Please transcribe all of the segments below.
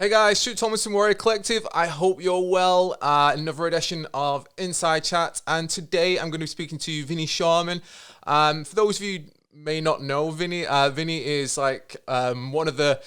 Hey guys, Stuart Tomlinson Warrior Collective. I hope you're well. Another edition of Inside Chat, and today I'm going to be speaking to Vinny Shoreman. For those of you who may not know Vinny, Vinny is like one of the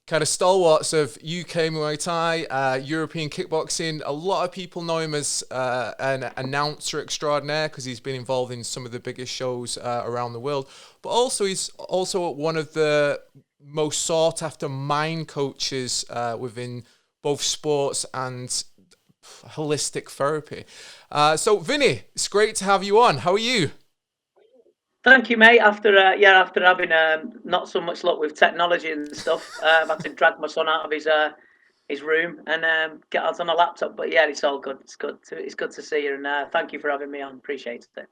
kind of stalwarts of UK Muay Thai, European kickboxing. A lot of people know him as an announcer extraordinaire because he's been involved in some of the biggest shows around the world. But also, he's also one of the most sought after mind coaches within both sports and holistic therapy. So, Vinny, it's great to have you on. How are you? Thank you, mate. After having not so much luck with technology and stuff, I've had to drag my son out of his room and get us on a laptop. But yeah, it's all good. It's good to see you, and thank you for having me on. Appreciate it.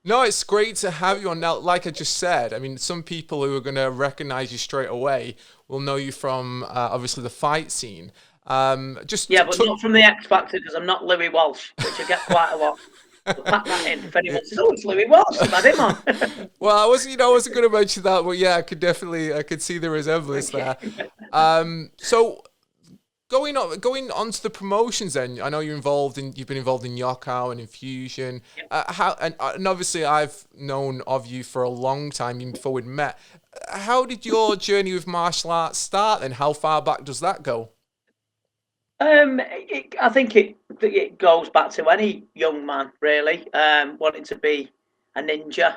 No, it's great to have you on. Now, like I just said, I mean, some people who are going to recognize you straight away will know you from obviously the fight scene. Yeah, but not from the X Factor because I'm not Louis Walsh, which I get quite a lot. So pack that in. If anyone says, "Oh, it's Louis Walsh," I've had him on. Well, I wasn't going to mention that, but yeah, I could see the resemblance there. So going on to the promotions, then I know you've been involved in Yokkao and Infusion. And obviously I've known of you for a long time, even before we'd met. How did your journey with martial arts start, and how far back does that go? I think it goes back to any young man really, wanting to be a ninja,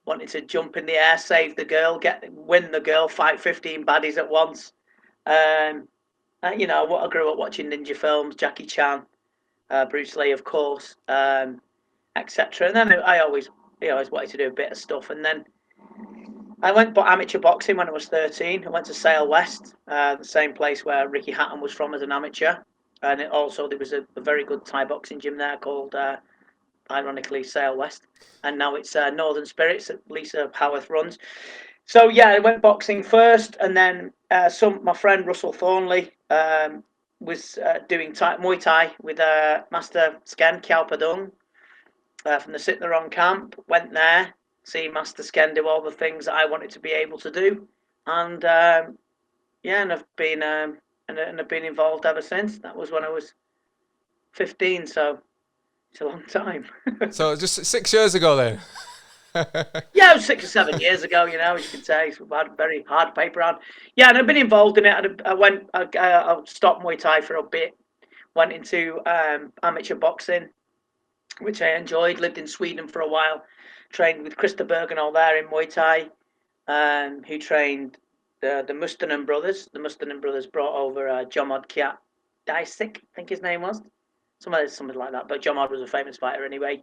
wanting to jump in the air, save the girl, win the girl, fight 15 baddies at once. Um, I grew up watching ninja films, Jackie Chan, Bruce Lee, of course, etc. And then I always wanted to do a bit of stuff. And then I went but amateur boxing when I was 13. I went to Sale West, the same place where Ricky Hatton was from as an amateur. And there was a very good Thai boxing gym there called, ironically, Sale West. And now it's Northern Spirits that Lisa Howarth runs. So yeah, I went boxing first, and then my friend Russell Thornley was doing Muay Thai with Master Sken Kiao Padung from the Sit the Wrong camp. Went there, see Master Sken do all the things that I wanted to be able to do, and yeah, and I've been involved ever since. That was when I was 15, so it's a long time. So just 6 years ago then. Yeah, it was 6 or 7 years ago, as you can say. It's had very hard paper on. Yeah, and I've been involved in it. I stopped Muay Thai for a bit, went into amateur boxing, which I enjoyed. Lived in Sweden for a while, trained with Krista Bergenol there in Muay Thai, who trained the Mustonen brothers. The Mustonen brothers brought over Jomod Kiat Daisik, I think his name was. Something like that. But Jomod was a famous fighter anyway.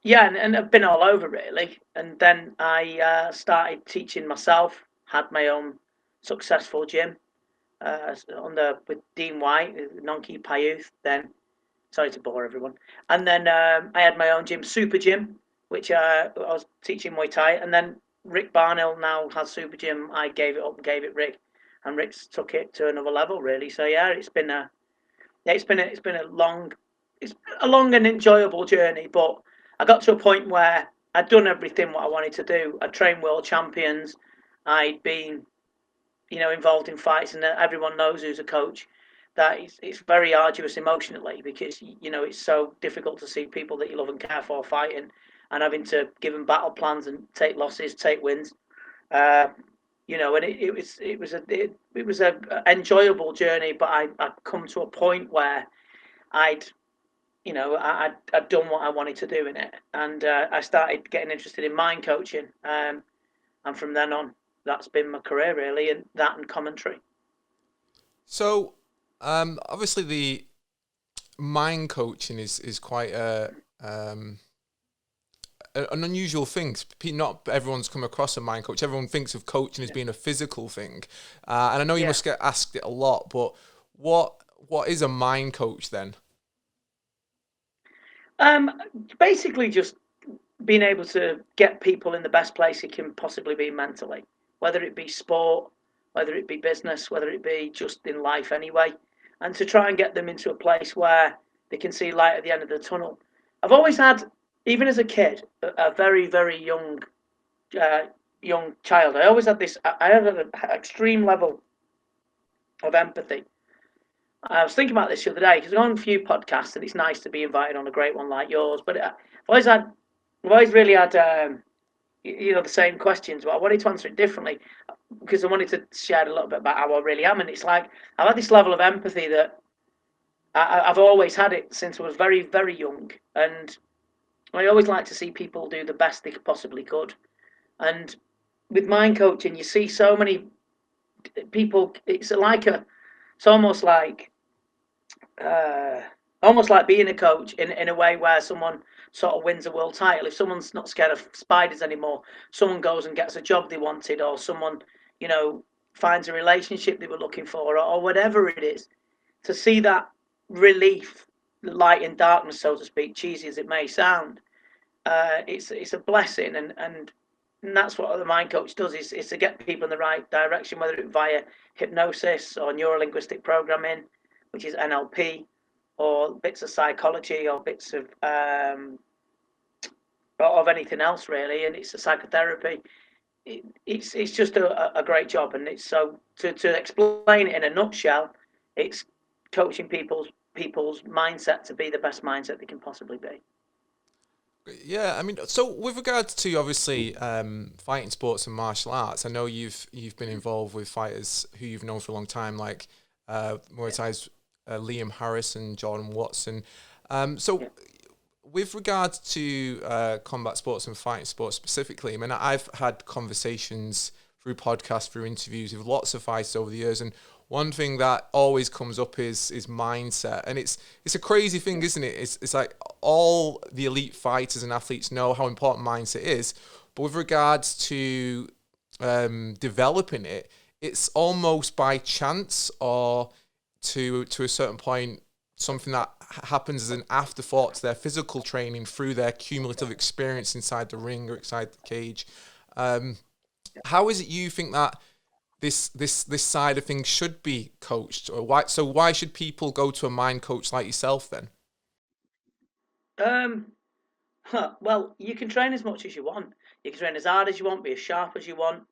Yeah, and I've been all over really. And then I started teaching myself. Had my own successful gym with Dean White, Nonki Payuth. Then, sorry to bore everyone. And then I had my own gym, Super Gym, which I was teaching Muay Thai. And then Rick Barnhill now has Super Gym. I gave it up and gave it Rick, and Rick's took it to another level really. So yeah, it's been a long and enjoyable journey, but I got to a point where I'd done everything what I wanted to do. I trained world champions. I'd been, involved in fights, and everyone knows who's a coach that it's very arduous emotionally because it's so difficult to see people that you love and care for fighting, and having to give them battle plans and take losses, take wins. Uh, and it was a enjoyable journey, but I'd come to a point where I'd I'd done what I wanted to do in it, and I started getting interested in mind coaching, and from then on, that's been my career really, and that and commentary. So obviously the mind coaching is quite an unusual thing. Not everyone's come across a mind coach. Everyone thinks of coaching as being a physical thing, and I know you Yeah. must get asked it a lot. But what what is a mind coach then? Um, Basically, just being able to get people in the best place it can possibly be mentally, whether it be sport, whether it be business, whether it be just in life anyway, and to try and get them into a place where they can see light at the end of the tunnel. I've always had, even as a kid, a very, very uh, young child. I always had this. I had an extreme level of empathy. I was thinking about this the other day because I've on a few podcasts, and it's nice to be invited on a great one like yours. But I've always really had, the same questions, but I wanted to answer it differently because I wanted to share a little bit about how I really am. And it's like I've had this level of empathy that I've always had it since I was very, very young, and I always like to see people do the best they possibly could. And with mind coaching, you see so many people. It's uh, almost like being a coach in a way where someone sort of wins a world title. If someone's not scared of spiders anymore, someone goes and gets a job they wanted, or someone, finds a relationship they were looking for, or whatever it is. To see that relief, light in darkness, so to speak, cheesy as it may sound, it's a blessing, and that's what the mind coach does is to get people in the right direction, whether it via hypnosis or neurolinguistic programming, which is NLP, or bits of psychology, or bits of anything else really, and it's a psychotherapy. It's just a great job, and it's so to explain it in a nutshell, it's coaching people's mindset to be the best mindset they can possibly be. Yeah, I mean, so with regards to obviously fighting sports and martial arts, I know you've been involved with fighters who you've known for a long time, like Muay Thai's Liam Harris and Jordan Watson. So with regards to combat sports and fighting sports specifically, I mean, I've had conversations through podcasts, through interviews with lots of fighters over the years, and one thing that always comes up is mindset, and it's a crazy thing, isn't it? It's like all the elite fighters and athletes know how important mindset is, but with regards to developing it, it's almost by chance or to a certain point something that happens as an afterthought to their physical training through their cumulative experience inside the ring or inside the cage. How is it you think that this side of things should be coached, or why should people go to a mind coach like yourself then? Well, you can train as much as you want. You can train as hard as you want, be as sharp as you want,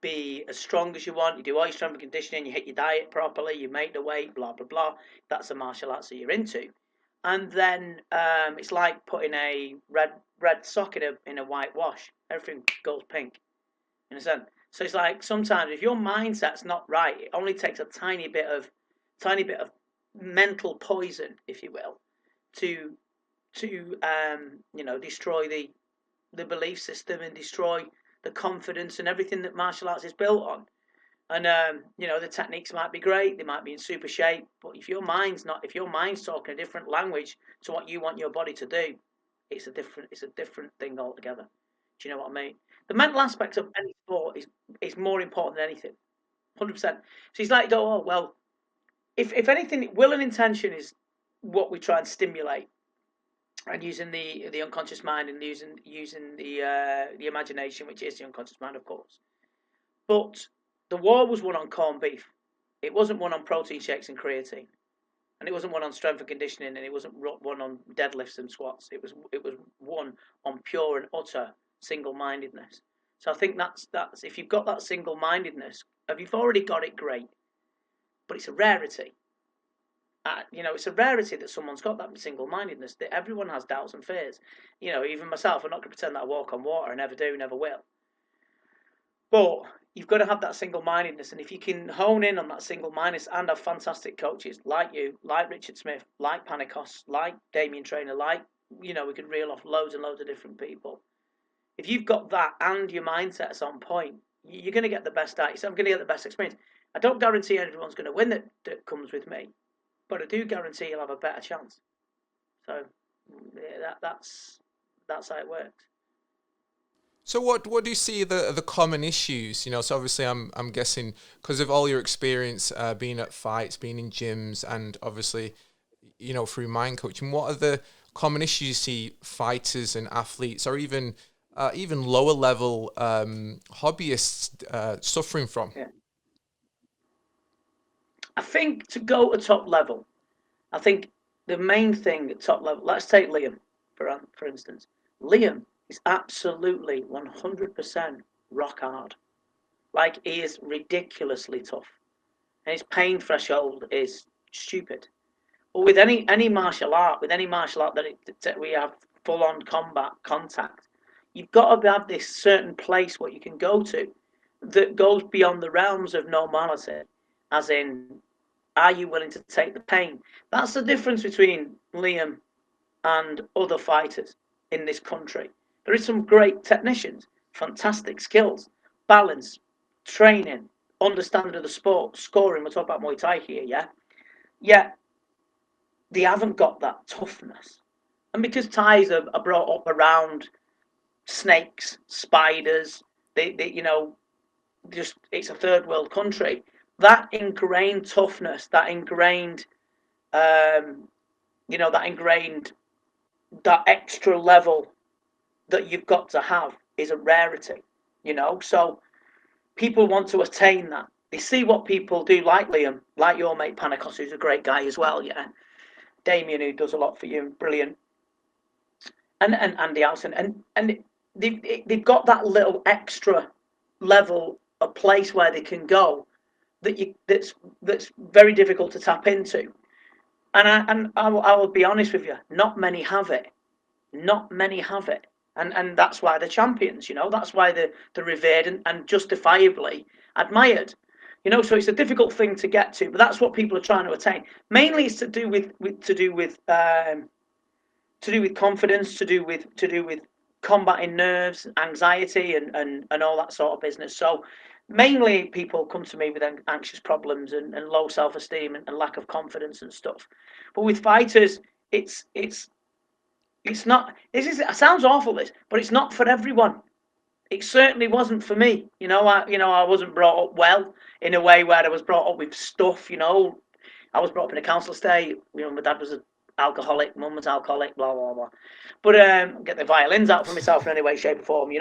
be as strong as you want. You do all your strength and conditioning, you hit your diet properly, you make the weight, blah blah blah. That's the martial arts that you're into. And then it's like putting a red sock in a white wash. Everything goes pink. In a sense. So it's like sometimes if your mindset's not right, it only takes a tiny bit of mental poison, if you will, to destroy the belief system and destroy the confidence and everything that martial arts is built on. And the techniques might be great, they might be in super shape, but if your mind's talking a different language to what you want your body to do, it's a different thing altogether. Do you know what I mean? The mental aspect of any sport is more important than anything. 100%. So he's like, oh well, if anything, will and intention is what we try and stimulate, and using the unconscious mind, and using the imagination, which is the unconscious mind, of course. But the war was won on corned beef. It wasn't won on protein shakes and creatine, and it wasn't won on strength and conditioning, and it wasn't won on deadlifts and squats. It was won on pure and utter single-mindedness. So I think that's if you've got that single-mindedness, if you've already got it, great. But it's a rarity. It's a rarity that someone's got that single-mindedness. That everyone has doubts and fears. Even myself, I'm not going to pretend that I walk on water. I never do, never will. But you've got to have that single-mindedness, and if you can hone in on that single-mindedness and have fantastic coaches like you, like Richard Smith, like Panikos, like Damien Trainer, like we could reel off loads and loads of different people. If you've got that and your mindset's on point, you're going to get the best out. I'm going to get the best experience. I don't guarantee everyone's going to win that comes with me, but I do guarantee you'll have a better chance. So that's how it works. So what do you see the common issues? So obviously I'm guessing because of all your experience being at fights, being in gyms, and obviously through mind coaching, what are the common issues you see fighters and athletes, or even lower level hobbyists suffering from? Yeah. I think to go to top level, I think the main thing at top level. Let's take Liam for instance. Liam is absolutely 100% rock hard. Like, he is ridiculously tough. and his pain threshold is stupid. But with any martial art, that we have full on combat contact, you've got to have this certain place what you can go to that goes beyond the realms of normality, as in, are you willing to take the pain? That's the difference between Liam and other fighters in this country. There is some great technicians, fantastic skills, balance, training, understanding of the sport, scoring. We'll talk about Muay Thai here, yeah? Yet they haven't got that toughness. And because Thais are brought up around snakes, spiders, just it's a third world country. That ingrained toughness, that ingrained, that extra level that you've got to have is a rarity, So people want to attain that. They see what people do, like Liam, like your mate Panikos, who's a great guy as well, yeah. Damien, who does a lot for you, brilliant. And Andy Allison, and they've got that little extra level of place where they can go that's very difficult to tap into. And I will be honest with you, not many have it. Not many have it. And that's why they're champions, that's why they're revered and justifiably admired. So it's a difficult thing to get to, but that's what people are trying to attain. Mainly it's to do with confidence, to do with combating nerves, anxiety, and all that sort of business. So mainly people come to me with anxious problems and low self-esteem and lack of confidence and stuff. But with fighters, it's not. It sounds awful, but it's not for everyone. It certainly wasn't for me. I wasn't brought up well in a way where I was brought up with stuff. I was brought up in a council estate. My dad was an alcoholic, mum was alcoholic, blah blah blah. But get the violins out for myself in any way, shape, or form.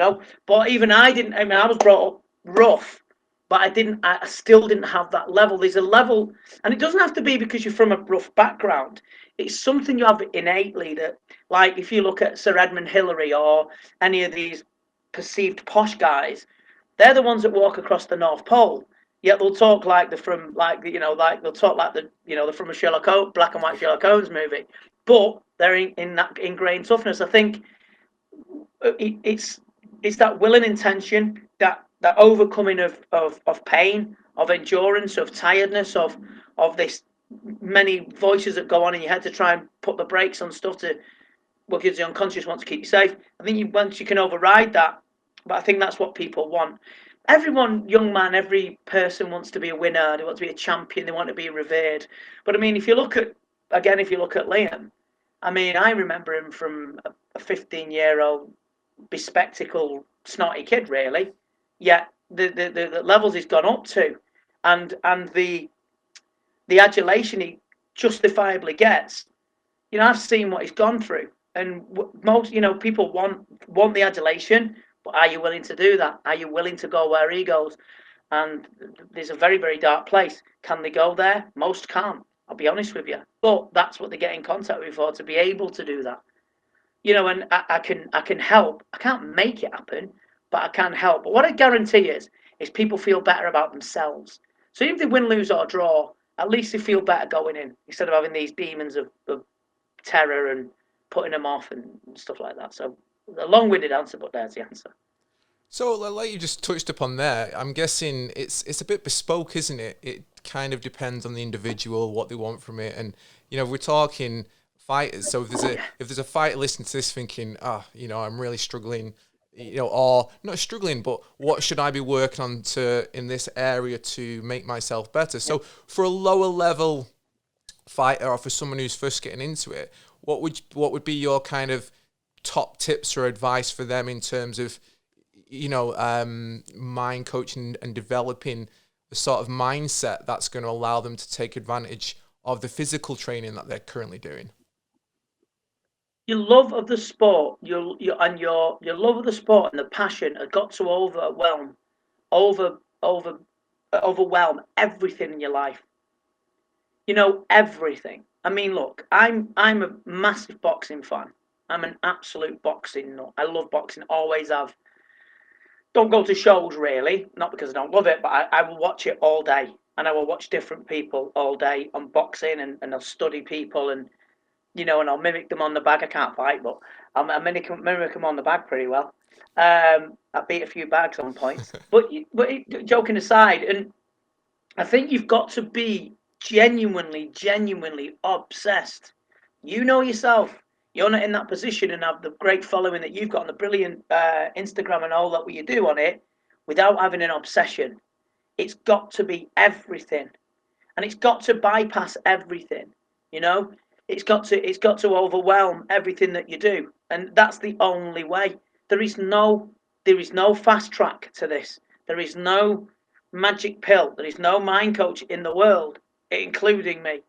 But even I didn't. I mean, I was brought up rough, but I still didn't have that level. There's a level, and it doesn't have to be because you're from a rough background. It's something you have innately that, like, if you look at Sir Edmund Hillary or any of these perceived posh guys, they're the ones that walk across the North Pole. Yet they'll talk like they're from, they'll talk like they're from a black and white Sherlock Holmes movie, but they're in that ingrained toughness. I think it's that will and intention, that overcoming of pain, of endurance, of tiredness, of this many voices that go on in your head to try and put the brakes on stuff because the unconscious wants to keep you safe. I think once you can override that, but I think that's what people want. Everyone, young man, every person wants to be a winner. They want to be a champion. They want to be revered. But I mean, if you look at Liam, I mean, I remember him from a 15-year-old bespectacled, snotty kid, really. Yet the levels he's gone up to, and the adulation he justifiably gets. I've seen what he's gone through, and most people want the adulation, but are you willing to do that? Are you willing to go where he goes? And there's a very, very dark place. Can they go there? Most can't. I'll be honest with you, but that's what they get in contact with for, to be able to do that. And I can help. I can't make it happen, but I can help. But what I guarantee is people feel better about themselves. So even if they win, lose, or draw, at least they feel better going in, instead of having these demons of terror and putting them off and stuff like that. So a long-winded answer, but there's the answer. So, like you just touched upon there, I'm guessing it's a bit bespoke, isn't it? It kind of depends on the individual, what they want from it, and we're talking fighters. So if there's a fighter listening to this thinking, I'm really struggling, or not struggling, but what should I be working on in this area to make myself better? So for a lower level fighter, or for someone who's first getting into it, what would be your kind of top tips or advice for them in terms of mind coaching and developing the sort of mindset that's going to allow them to take advantage of the physical training that they're currently doing? Your love of the sport, your love of the sport and the passion has got to overwhelm everything in your life. Everything. I mean, look, I'm a massive boxing fan. I'm an absolute boxing nut. I love boxing, always have. Don't go to shows really, not because I don't love it, but I will watch it all day. and I will watch different people all day on boxing, and I'll study people, and and I'll mimic them on the bag. I can't fight, but I mimic them on the bag pretty well. I beat a few bags on points, but joking aside, and I think you've got to be genuinely obsessed. You know yourself. You're not in that position and have the great following that you've got and the brilliant Instagram and all that what you do on it without having an obsession. It's got to be everything, and it's got to bypass everything. You know, it's got to overwhelm everything that you do, and that's the only way. There is no fast track to this. There is no magic pill. There is no mind coach in the world, including me.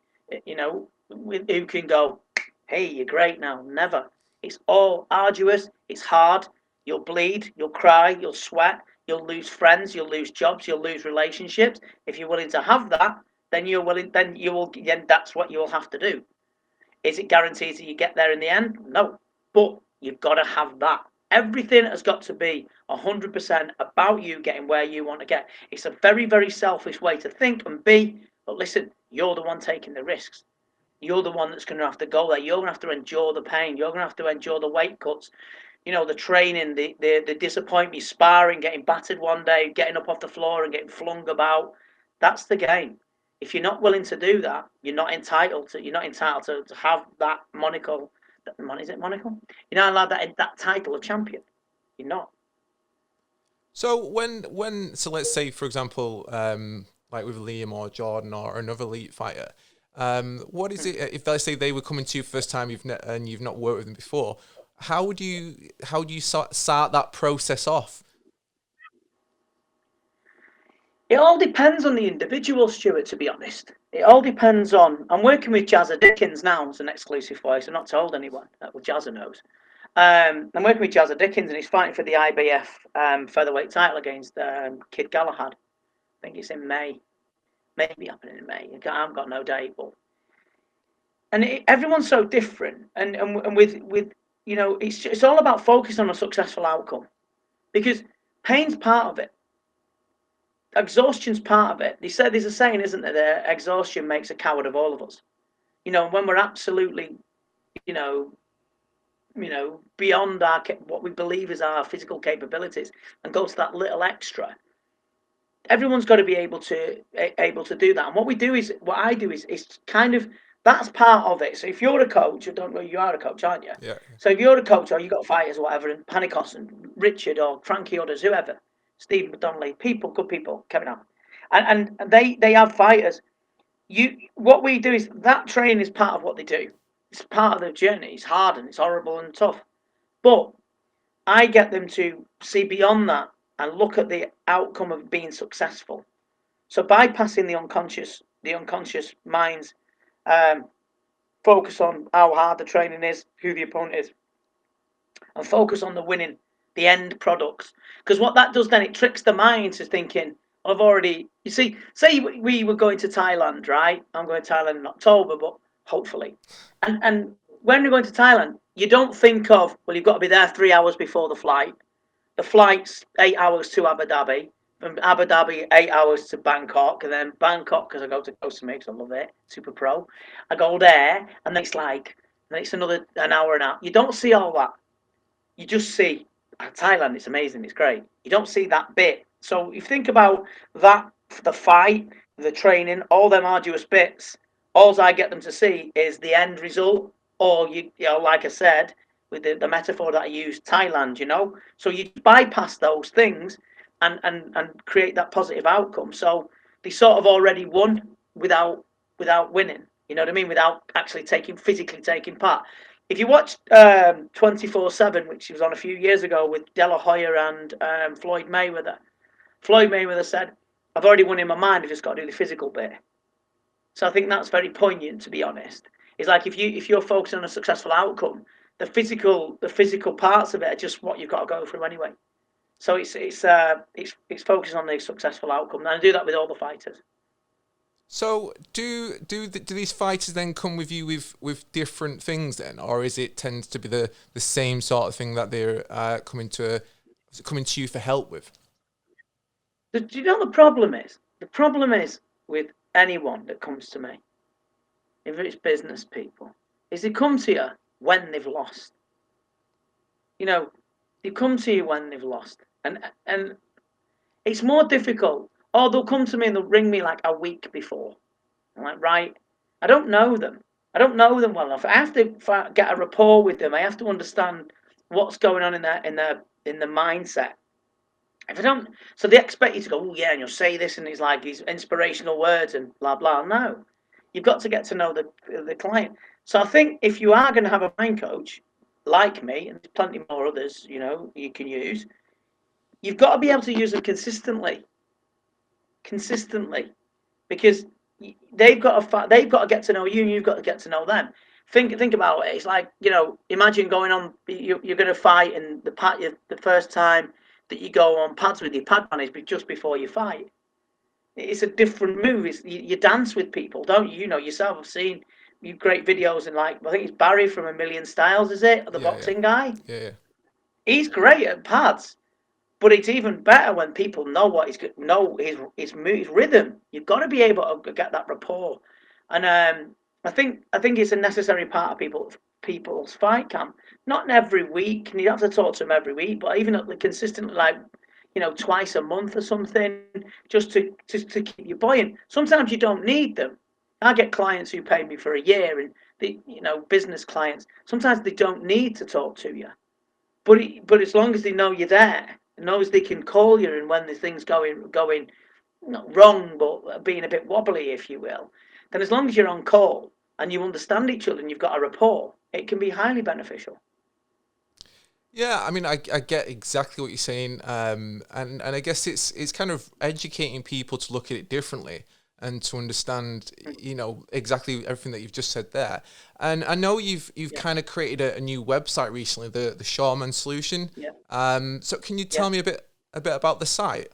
Who can go, hey, you're great now. Never. It's all arduous. It's hard. You'll bleed. You'll cry. You'll sweat. You'll lose friends. You'll lose jobs. You'll lose relationships. If you're willing to have that, then you're willing. Then you will. Then that's what you'll have to do. Is it guaranteed that you get there in the end? No. But you've got to have that. Everything has got to be 100% about you getting where you want to get. It's a very, very selfish way to think and be. But listen, you're the one taking the risks. You're the one that's going to have to go there. You're going to have to endure the pain. You're going to have to endure the weight cuts. The training, the disappointment, sparring, getting battered one day, getting up off the floor and getting flung about. That's the game. If you're not willing to do that, you're not entitled to have that monocle. Is it monocle? You're not allowed that title of champion. You're not. So so let's say, for example, like with Liam or Jordan or another elite fighter, what is it if let's say they were coming to you first time and you've not worked with them before? How do you start that process off? It all depends on the individual, Stuart, to be honest. It all depends on. I'm working with Jazza Dickens now as an exclusive voice. I'm not told anyone. Well, Jazza knows. I'm working with Jazza Dickens, and he's fighting for the IBF featherweight title against Kid Galahad. I think it's in May. Maybe happening in May. I haven't got no date, but everyone's so different, and with it's all about focusing on a successful outcome, because pain's part of it. Exhaustion's part of it. They said there's a saying, isn't there? That exhaustion makes a coward of all of us. When we're absolutely, beyond what we believe is our physical capabilities, and go to that little extra. Everyone's got to be able to do that. And what I do is kind of that's part of it. So if you're a coach, I don't know, you are a coach, aren't you? Yeah. So if you're a coach, or you got fighters or whatever, and Panicos and Richard or Frankie Others, whoever. Stephen McDonnelly, good people, Kevin Allen, and they have fighters. What we do is that training is part of what they do. It's part of the journey. It's hard and it's horrible and tough, but I get them to see beyond that and look at the outcome of being successful. So bypassing the unconscious minds, focus on how hard the training is, who the opponent is, and focus on the winning. The end products, because what that does then, it tricks the mind to thinking, you see, say we were going to Thailand, right? I'm going to Thailand in October, but hopefully, and when we're going to Thailand, you don't think of, well, you've got to be there 3 hours before the flight. The flight's 8 hours to Abu Dhabi, from Abu Dhabi 8 hours to Bangkok, and then Bangkok, because I go to Koh Samui because I love it, super pro. I go there, and then it's another an hour and a half. You don't see all that. You just see Thailand. It's amazing. It's great. You don't see that bit. So if you think about that, the fight, the training, all them arduous bits, all I get them to see is the end result. Or like I said, with the metaphor that I used, Thailand. So you bypass those things and create that positive outcome. So they sort of already won without winning. You know what I mean? Without actually physically taking part. If you watch 24/7, which was on a few years ago with De La Hoya and Floyd Mayweather said, I've already won in my mind, I've just got to do the physical bit. So I think that's very poignant, to be honest. It's like if you're focusing on a successful outcome, the physical parts of it are just what you've got to go through anyway. So it's focusing on the successful outcome. And I do that with all the fighters. So do these fighters then come with you with different things then, or is it tends to be the same sort of thing that they're coming to you for help with? Do you know the problem is? The problem is with anyone that comes to me, if it's business people, is they come to you when they've lost. They come to you when they've lost. And it's more difficult. Or they'll come to me and they'll ring me like a week before. I'm like, right, I don't know them. I don't know them well enough. I have to get a rapport with them. I have to understand what's going on in the mindset. If I don't, so they expect you to go, oh yeah, and you'll say this, and it's like these inspirational words and blah blah. No, you've got to get to know the client. So I think if you are going to have a mind coach like me, and there's plenty more others, you can use, you've got to be able to use them consistently, because they've got to get to know you, and you've got to get to know them. Think about it. It's like, imagine going on. You're going to fight, and the first time that you go on pads with your pad man is just before you fight. It's a different move. You dance with people, don't you? You know yourself. I've seen you great videos, and like I think it's Barry from A Million Styles, is it? The boxing guy. Yeah. He's great at pads. But it's even better when people know his rhythm. You've got to be able to get that rapport, and I think it's a necessary part of people's fight camp. Not every week, and you have to talk to them every week, but even consistently, like twice a month or something, just to keep you buoyant. Sometimes you don't need them. I get clients who pay me for a year, and business clients. Sometimes they don't need to talk to you, but as long as they know you're there. Knows they can call you, and when the thing's going not wrong, but being a bit wobbly, if you will, then as long as you're on call and you understand each other and you've got a rapport, it can be highly beneficial. Yeah, I mean, I get exactly what you're saying, and I guess it's kind of educating people to look at it differently and to understand, exactly everything that you've just said there. And I know you've kind of created a new website recently, the Shoreman Solution. Yeah. So can you tell me a bit about the site?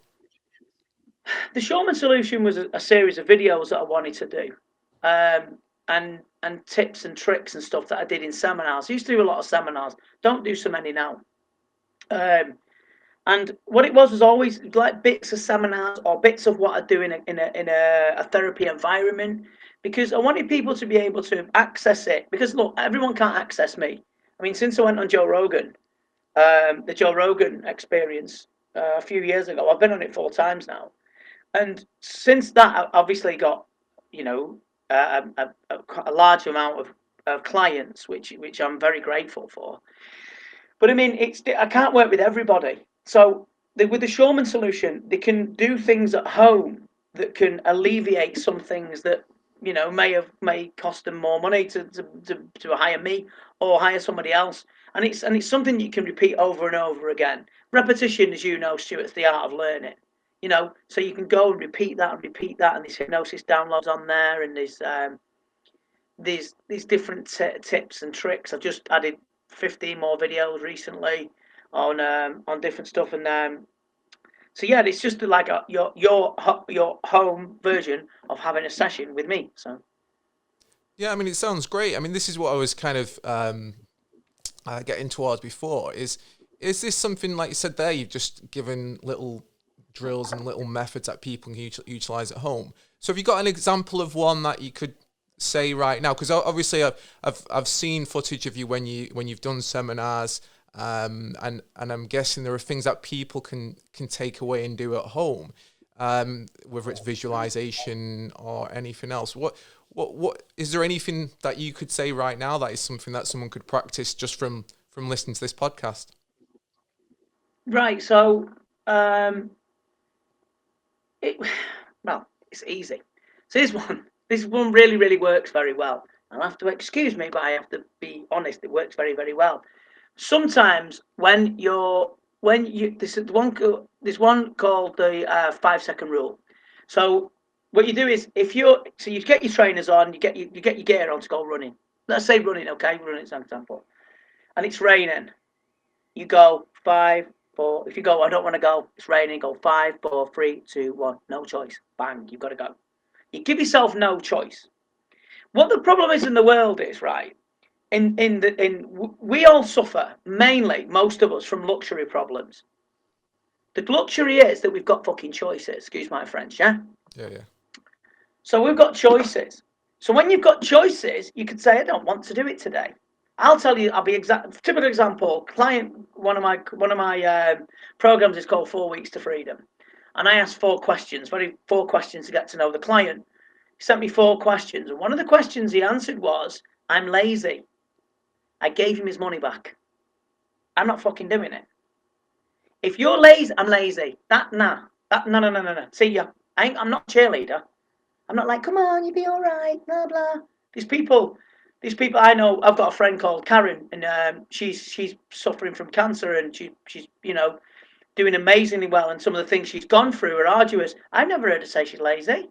The Shoreman Solution was a series of videos that I wanted to do, and tips and tricks and stuff that I did in seminars. I used to do a lot of seminars. Don't do so many now. And what it was always like bits of seminars or bits of what I do in a therapy environment, because I wanted people to be able to access it. Because look, everyone can't access me. I mean, since I went on Joe Rogan, the Joe Rogan experience a few years ago, I've been on it 4 times now, and since that, I obviously got a large amount of clients, which I'm very grateful for. But I mean, I can't work with everybody. So with the Shoreman Solution, they can do things at home that can alleviate some things that may cost them more money to hire me or hire somebody else. And it's something you can repeat over and over again. Repetition, as you know, Stuart, is the art of learning. So you can go and repeat that, and there's hypnosis downloads on there, and there's these different tips and tricks. I've just added 15 more videos recently on different stuff, and so yeah, it's just like your home version of having a session with me. So Yeah, I mean, it sounds great. I mean, this is what I was kind of getting towards before. Is this something, like you said there, you've just given little drills and little methods that people can utilize at home? So have you got an example of one that you could say right now? Because obviously I've seen footage of you when you've done seminars, and I'm guessing there are things that people can take away and do at home, whether it's visualization or anything else. What is there anything that you could say right now that is something that someone could practice just from listening to this podcast? right, so it's easy. So this one really, really works very well. I'll have to excuse me, but I have to be honest. It works very, very well. Sometimes there's one called the 5-second rule. So what you do is you get your trainers on, you get your gear on to go running. Let's say running, okay, running as an example, and it's raining. You go 5, 4. If you go, I don't want to go. It's raining. Go 5, 4, 3, 2, 1. No choice. Bang. You've got to go. You give yourself no choice. What the problem is in the world is, right, we all suffer, mainly most of us, from luxury problems. The luxury is that we've got fucking choices. Excuse my French, yeah. Yeah. So we've got choices. So when you've got choices, you could say, I don't want to do it today. I'll tell you. I'll be exact. Typical example. Client. One of my programs is called 4 Weeks to Freedom, and I asked 4 questions. 4 questions to get to know the client. He sent me 4 questions, and one of the questions he answered was, "I'm lazy." I gave him his money back. I'm not fucking doing it. If you're lazy, I'm lazy. No. See ya. I'm not a cheerleader. I'm not like, come on, you'll be all right, blah blah. These people, I know. I've got a friend called Karen, and she's suffering from cancer, and she's doing amazingly well. And some of the things she's gone through are arduous. I've never heard her say she's lazy.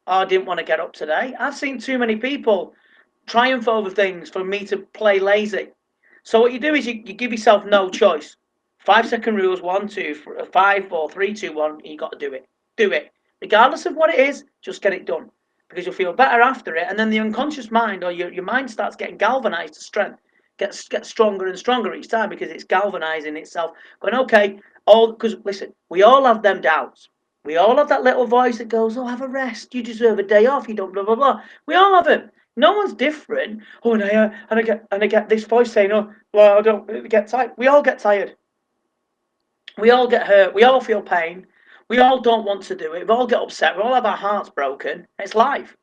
Oh, I didn't want to get up today. I've seen too many people triumph over things for me to play lazy. So what you do is you give yourself no choice. 5 second rules: 1, 2, 5, 4, 3, 2, 1. You got to do it. Do it, regardless of what it is. Just get it done, because you'll feel better after it. And then the unconscious mind, or your mind, starts getting galvanized to strength. Gets stronger and stronger each time, because it's galvanizing itself. Going, okay, because listen, we all have them doubts. We all have that little voice that goes, "Oh, have a rest. You deserve a day off. You don't blah blah blah." We all have it. No one's different. Oh, and I get this voice saying, "Oh, well, I don't get tired." We all get tired. We all get hurt. We all feel pain. We all don't want to do it. We all get upset. We all have our hearts broken. It's life.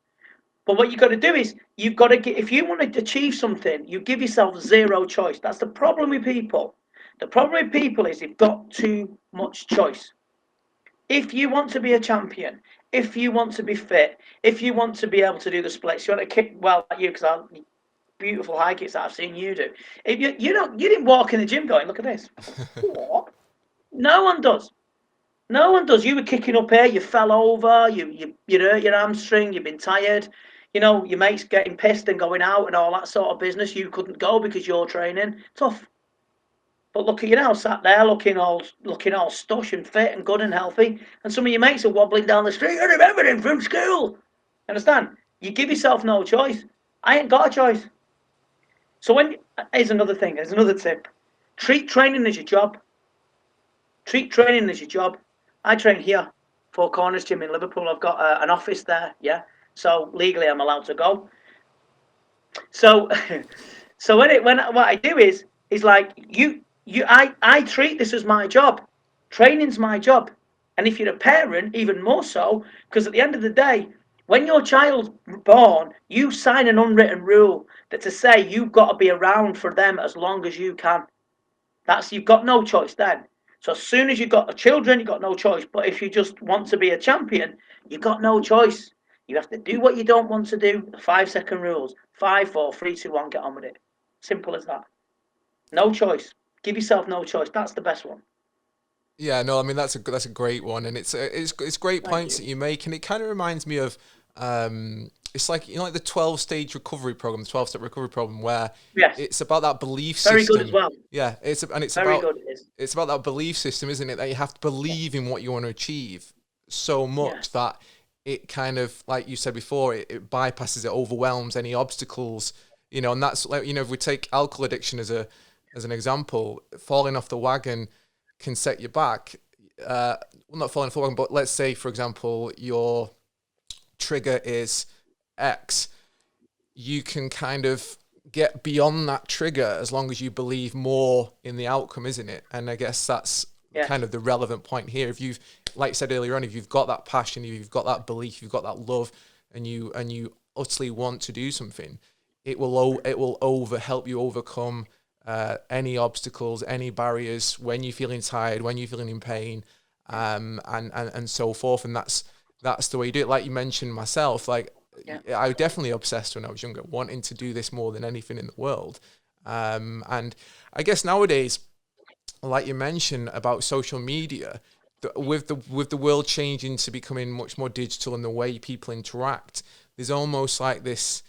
But what you've got to do is you've got to get, if you want to achieve something, you give yourself zero choice. That's the problem with people. The problem with people is they've got too much choice. If you want to be a champion, if you want to be fit, if you want to be able to do the splits, you want to kick well at you, because beautiful high kicks that I've seen you do. If you didn't walk in the gym going, look at this. What? No one does. No one does. You were kicking up here, you fell over, you hurt your hamstring, you've been tired. Your mates getting pissed and going out and all that sort of business. You couldn't go because you're training. Tough. But look at you now, sat there looking all stush and fit and good and healthy. And some of your mates are wobbling down the street. I remember him from school. Understand? You give yourself no choice. I ain't got a choice. So here's another thing. Here's another tip. Treat training as your job. Treat training as your job. I train here, Four Corners Gym in Liverpool. I've got an office there. Yeah. So legally, I'm allowed to go. So, what I do is like I treat this as my job. Training's my job, and if you're a parent, even more so, because at the end of the day, when your child's born, you sign an unwritten rule that to say you've got to be around for them as long as you can. You've got no choice then. So as soon as you've got children, you've got no choice. But if you just want to be a champion, you've got no choice. You have to do what you don't want to do. The 5 second rules. 5, 4, 3, 2, 1. Get on with it. Simple as that. No choice. Give yourself no choice. That's the best one. Yeah, no, I mean that's a great one, and it's great points that you make, and it kind of reminds me of it's like like the 12-stage recovery program, the 12-step recovery program, where it's about that belief system. Very good as well. Yeah, it's very good. It's about that belief system, isn't it? That you have to believe in what you want to achieve so much that it kind of, like you said before, it bypasses, it overwhelms any obstacles, and that's like, if we take alcohol addiction as an example, falling off the wagon can set you back. Well, not falling off the wagon, but let's say, for example, your trigger is X. You can kind of get beyond that trigger as long as you believe more in the outcome, isn't it? And I guess that's kind of the relevant point here. If you've, like I said earlier on, if you've got that passion, you've got that belief, you've got that love, and you utterly want to do something, it will help you overcome any obstacles, any barriers when you're feeling tired, when you're feeling in pain, and so forth. And that's the way you do it. Like you mentioned myself, like I was definitely obsessed when I was younger, wanting to do this more than anything in the world. And I guess nowadays, like you mentioned about social media, with the world changing to becoming much more digital and the way people interact, there's almost like this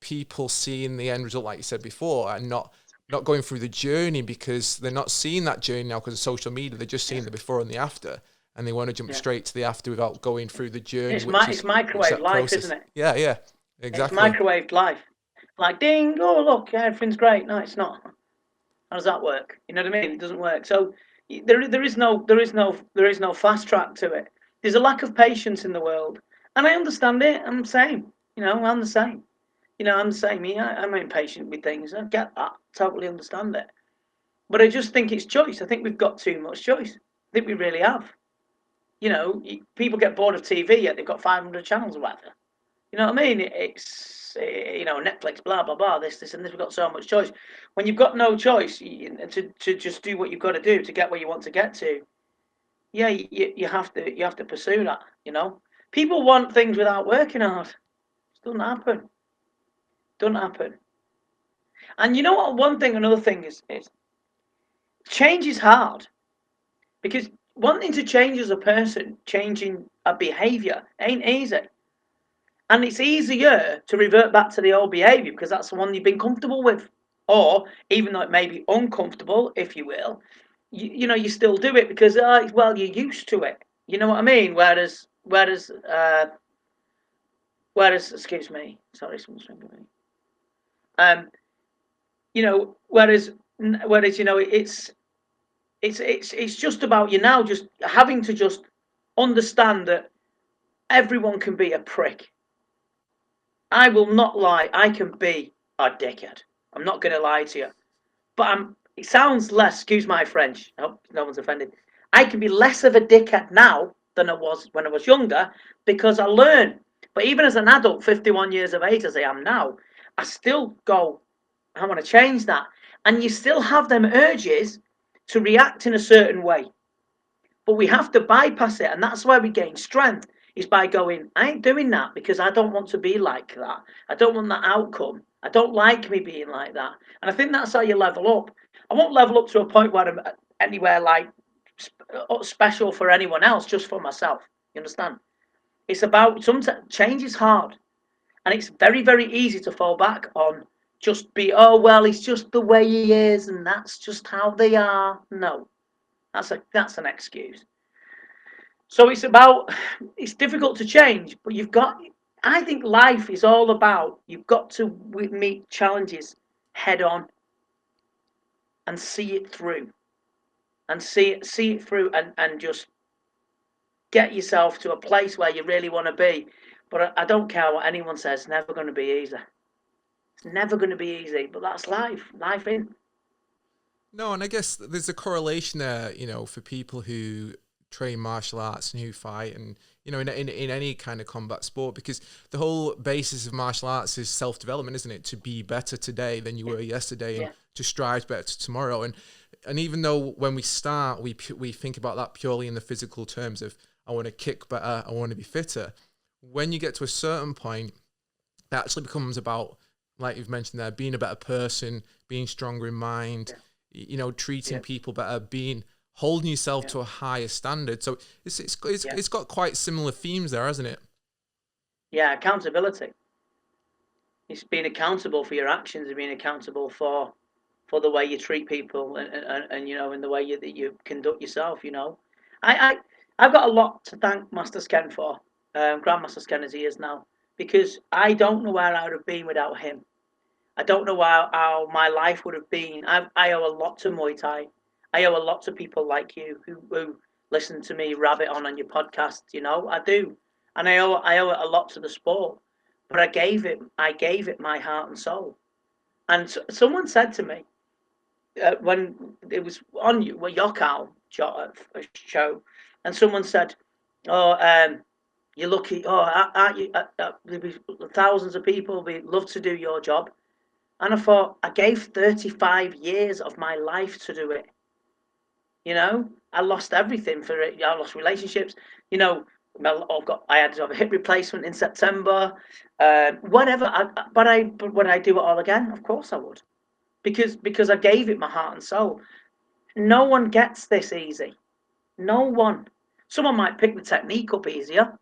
people seeing the end result, like you said before, and not going through the journey, because they're not seeing that journey now because of social media. They're just seeing the before and the after, and they want to jump straight to the after without going through the journey. It's microwave life, process. Isn't it? Yeah, exactly. It's microwaved life. Like, ding, oh look, everything's great. No, it's not. How does that work? You know what I mean? It doesn't work. So there is no fast track to it. There's a lack of patience in the world, and I understand it. I'm the same. I'm the same. I'm the same. Yeah, I'm impatient with things. I get that. Totally understand it. But I just think it's choice. I think we've got too much choice. I think we really have. People get bored of TV, yet they've got 500 channels or whatever. You know what I mean? It's Netflix, blah blah blah. This and this. We've got so much choice. When you've got no choice to just do what you've got to do to get where you want to get to, yeah, you have to pursue that. People want things without working hard. It doesn't happen. Doesn't happen. And you know what? Another thing is change is hard, because wanting to change as a person, changing a behaviour, ain't easy. And it's easier to revert back to the old behaviour because that's the one you've been comfortable with. Or even though it may be uncomfortable, if you will, you still do it because you're used to it. You know what I mean? Whereas, excuse me, sorry, someone's ringing me. Whereas, it's just about you now just having to just understand that everyone can be a prick. I will not lie. I can be a dickhead. I'm not going to lie to you. But it sounds less, excuse my French. I hope no one's offended. I can be less of a dickhead now than I was when I was younger because I learn. But even as an adult, 51 years of age as I am now, I still go, I want to change that. And you still have them urges to react in a certain way. But we have to bypass it. And that's where we gain strength, is by going, I ain't doing that because I don't want to be like that. I don't want that outcome. I don't like me being like that. And I think that's how you level up. I won't level up to a point where I'm anywhere like special for anyone else, just for myself. You understand? It's about, sometimes change is hard. And it's very, very easy to fall back on just it's just the way he is and that's just how they are. No, that's an excuse. So it's difficult to change, but I think life is all about, you've got to meet challenges head on and see it through and see it through and just get yourself to a place where you really want to be. But I don't care what anyone says, it's never going to be easy. It's never going to be easy, but that's life. Life in. No, and I guess there's a correlation there, for people who train martial arts and who fight and, in any kind of combat sport, because the whole basis of martial arts is self-development, isn't it? To be better today than you were yesterday and to strive better tomorrow. And even though when we start, we think about that purely in the physical terms of, I want to kick better, I want to be fitter. When you get to a certain point, it actually becomes about, like you've mentioned there, being a better person, being stronger in mind, treating people better, holding yourself to a higher standard. So it's got quite similar themes there, hasn't it? Yeah, accountability. It's being accountable for your actions and being accountable for the way you treat people and in the way that you conduct yourself. I've got a lot to thank Master Sken for, Grandmaster Sken as he is now, because I don't know where I would have been without him. I don't know how my life would have been. I owe a lot to Muay Thai. I owe a lot to people like you who listen to me rabbit on your podcast. I do, and I owe it a lot to the sport. But I gave it my heart and soul. And someone said to me when it was on your show, and someone said, "Oh, you're lucky. Oh, aren't you? There'd be thousands of people would love to do your job." And I thought, I gave 35 years of my life to do it. I lost everything for it. I lost relationships. I had to have a hip replacement in September. Whatever. But would I do it all again? Of course I would, because I gave it my heart and soul. No one gets this easy. No one. Someone might pick the technique up easier.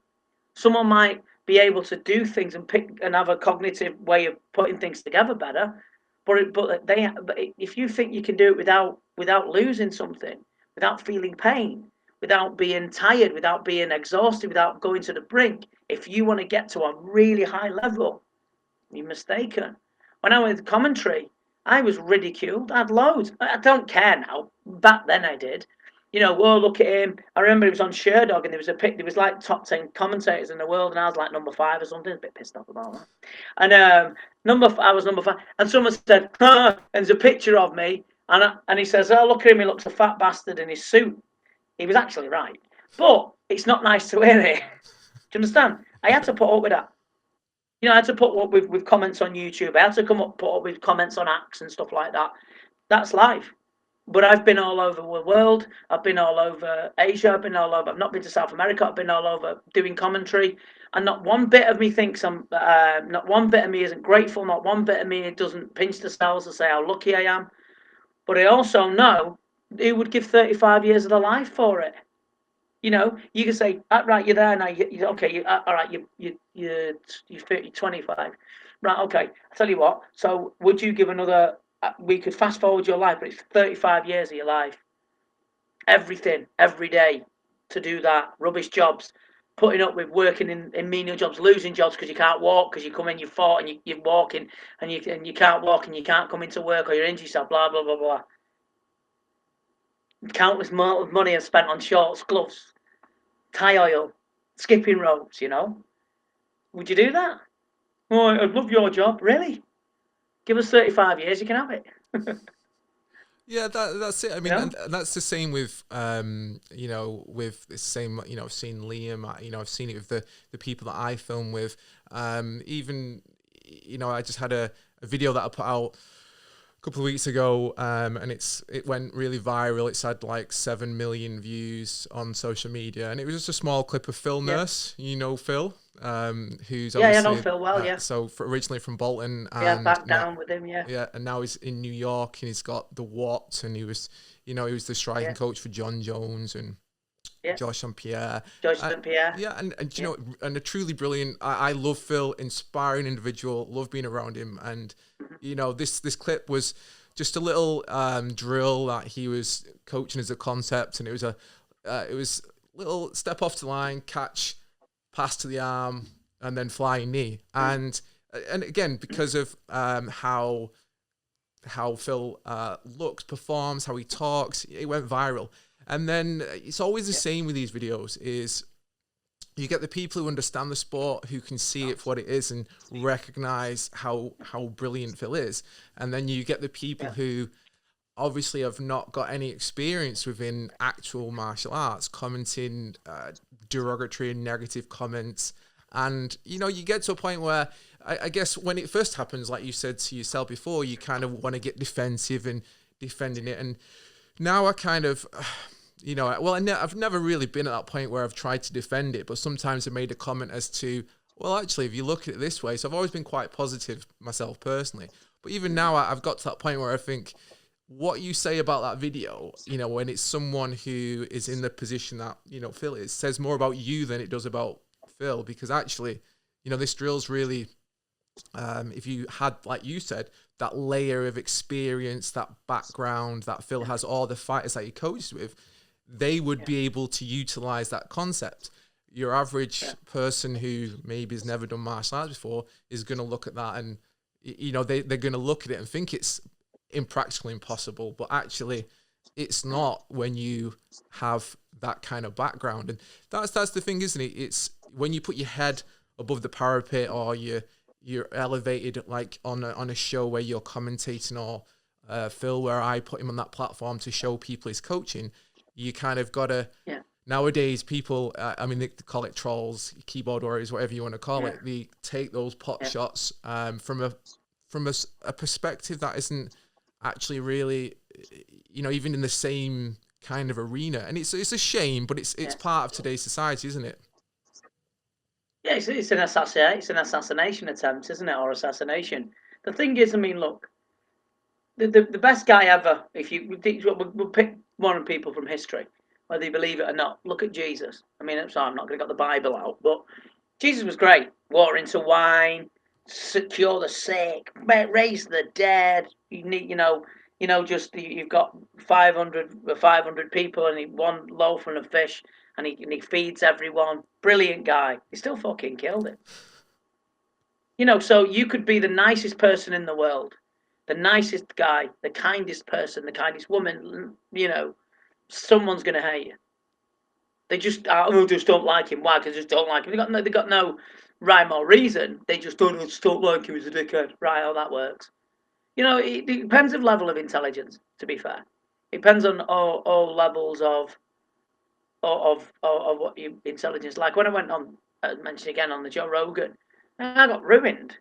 Someone might be able to do things and have a cognitive way of putting things together better. But if you think you can do it without losing something, without feeling pain, without being tired, without being exhausted, without going to the brink, if you want to get to a really high level, you're mistaken. When I was commentary, I was ridiculed. I had loads. I don't care now. Back then I did. Oh, look at him. I remember he was on Sherdog, and there was like top 10 commentators in the world, and I was like number 5 or something. A bit pissed off about that. And I was number 5, and someone said, and there's a picture of me, and he says, oh, look at him, he looks a fat bastard in his suit. He was actually right, but it's not nice to hear it. Do you understand? I had to put up with that. I had to put up with comments on YouTube. I had to put up with comments on acts and stuff like that. That's life. But I've been all over the world. I've been all over Asia. I've not been to South America. I've been all over doing commentary. And not one bit of me thinks not one bit of me isn't grateful. Not one bit of me doesn't pinch themselves and say how lucky I am. But I also know who would give 35 years of their life for it. You can say, right, you're there now. Okay, all right, you're 25. Right, okay. I tell you what. So would you give another? We could fast forward your life, but it's 35 years of your life. Everything, every day, to do that. Rubbish jobs, putting up with working in menial jobs, losing jobs because you can't walk, because you come in, you've fought, and you're walking, and you can't walk, and you can't come into work, or you're injured yourself, blah, blah, blah, blah. Countless amount of money is spent on shorts, gloves, tie oil, skipping ropes, Would you do that? Oh, I'd love your job. Really? Give us 35 years, you can have it. Yeah, that's it. I mean, and that's the same with with the same. I've seen Liam. I've seen it with the people that I film with. Even I just had a video that I put out a couple of weeks ago, and it went really viral. It's had like 7 million views on social media, and it was just a small clip of Phil Nurse. Phil. Who's I know Phil well, so originally from Bolton, and back down with him, and now he's in New York, and he's got the Watt, and he was the striking coach for John Jones and Josh St. Pierre, and and a truly brilliant. I love Phil, inspiring individual, love being around him, and this clip was just a little drill that he was coaching as a concept, and it was little step off the line, catch, pass to the arm, and then flying knee. And again, because of how Phil looks, performs, how he talks, it went viral. And then it's always the same with these videos, is you get the people who understand the sport, who can see it for what it is and recognize how brilliant Phil is. And then you get the people who obviously have not got any experience within actual martial arts, commenting derogatory and negative comments. And, you get to a point where I guess when it first happens, like you said to yourself before, you kind of want to get defensive and defending it. And now I kind of, I've never really been at that point where I've tried to defend it, but sometimes I made a comment as to, well, actually, if you look at it this way, so I've always been quite positive myself personally. But even now I've got to that point where I think, what you say about that video, when it's someone who is in the position that, Phil is, says more about you than it does about Phil, because actually, this drill's really, if you had, like you said, that layer of experience, that background that Phil has, all the fighters that he coached with, they would be able to utilize that concept. Your average person who maybe has never done martial arts before is going to look at that and, they're going to look at it and think it's impractical, impossible, but actually it's not when you have that kind of background. And that's the thing, isn't it? It's when you put your head above the parapet, or you're elevated, like on a show where you're commentating, or Phil, where I put him on that platform to show people his coaching. You kind of gotta nowadays people they call it trolls, keyboard warriors, whatever you want to call it. They take those pot shots from a perspective that isn't actually really, even in the same kind of arena. And it's a shame, but it's part of today's society, isn't it? Yeah, it's an assassination attempt, isn't it, or assassination? The thing is, look, the best guy ever. If we'll pick one people from history, whether you believe it or not. Look at Jesus. I'm not going to get the Bible out, but Jesus was great. Water into wine, cure the sick, raise the dead. You need, you've got 500 people and one loaf and a fish, and he feeds everyone. Brilliant guy. He still fucking killed it. So you could be the nicest person in the world, the nicest guy, the kindest person, the kindest woman, someone's going to hate you. They just don't like him. Why? Because they just don't like him. They got no rhyme or reason. They just don't like him. He's a dickhead. Right? How that works. It depends on level of intelligence. To be fair, it depends on all levels of what your intelligence. Like when I went on, mentioned again on the Joe Rogan, I got ruined.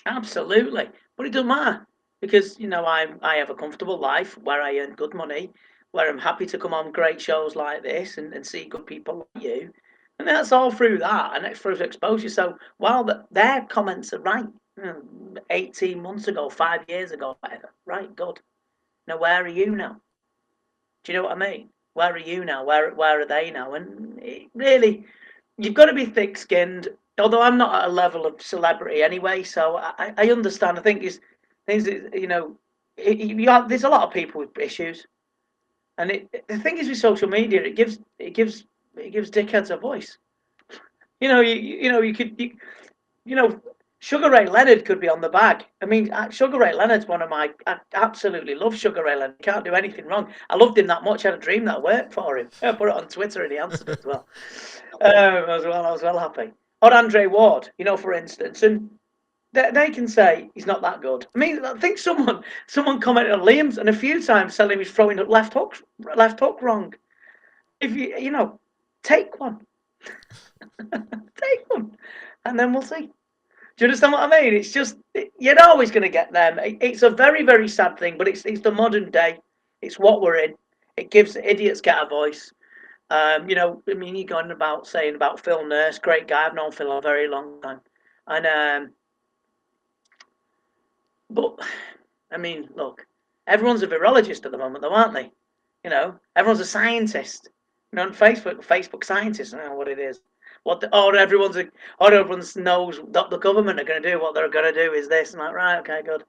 Absolutely, but it doesn't matter because I have a comfortable life where I earn good money, where I'm happy to come on great shows like this and see good people like you, and that's all through that and it's through exposure. So while their comments are right, 18 months ago, 5 years ago, whatever, right, good. Now where are you now? Do you know what I mean? Where are you now? Where are they now? And really, you've got to be thick-skinned. Although I'm not at a level of celebrity anyway, so I understand. I think things there's a lot of people with issues, and the thing is with social media, it gives dickheads a voice. You know, Sugar Ray Leonard could be on the bag. I mean, Sugar Ray Leonard's one of my. I absolutely love Sugar Ray Leonard. Can't do anything wrong. I loved him that much. I had a dream that I worked for him. I put it on Twitter and he answered it as well. I was well happy. Or Andre Ward, for instance, and they can say he's not that good. I mean, I think someone commented on Liam's and a few times telling him he's throwing up left hook wrong. If take one, take one, and then we'll see. Do you understand what I mean? It's just you're always going to get them. It's a very, very sad thing, but it's the modern day. It's what we're in. It gives idiots get a voice. I mean, you're going about saying about Phil Nurse, great guy. I've known Phil a very long time, and but I mean, look, everyone's a virologist at the moment, though, aren't they? Everyone's a scientist. On Facebook scientists. I don't know what it is. Everyone knows that the government are going to do. What they're going to do is this. And like, right, okay, good.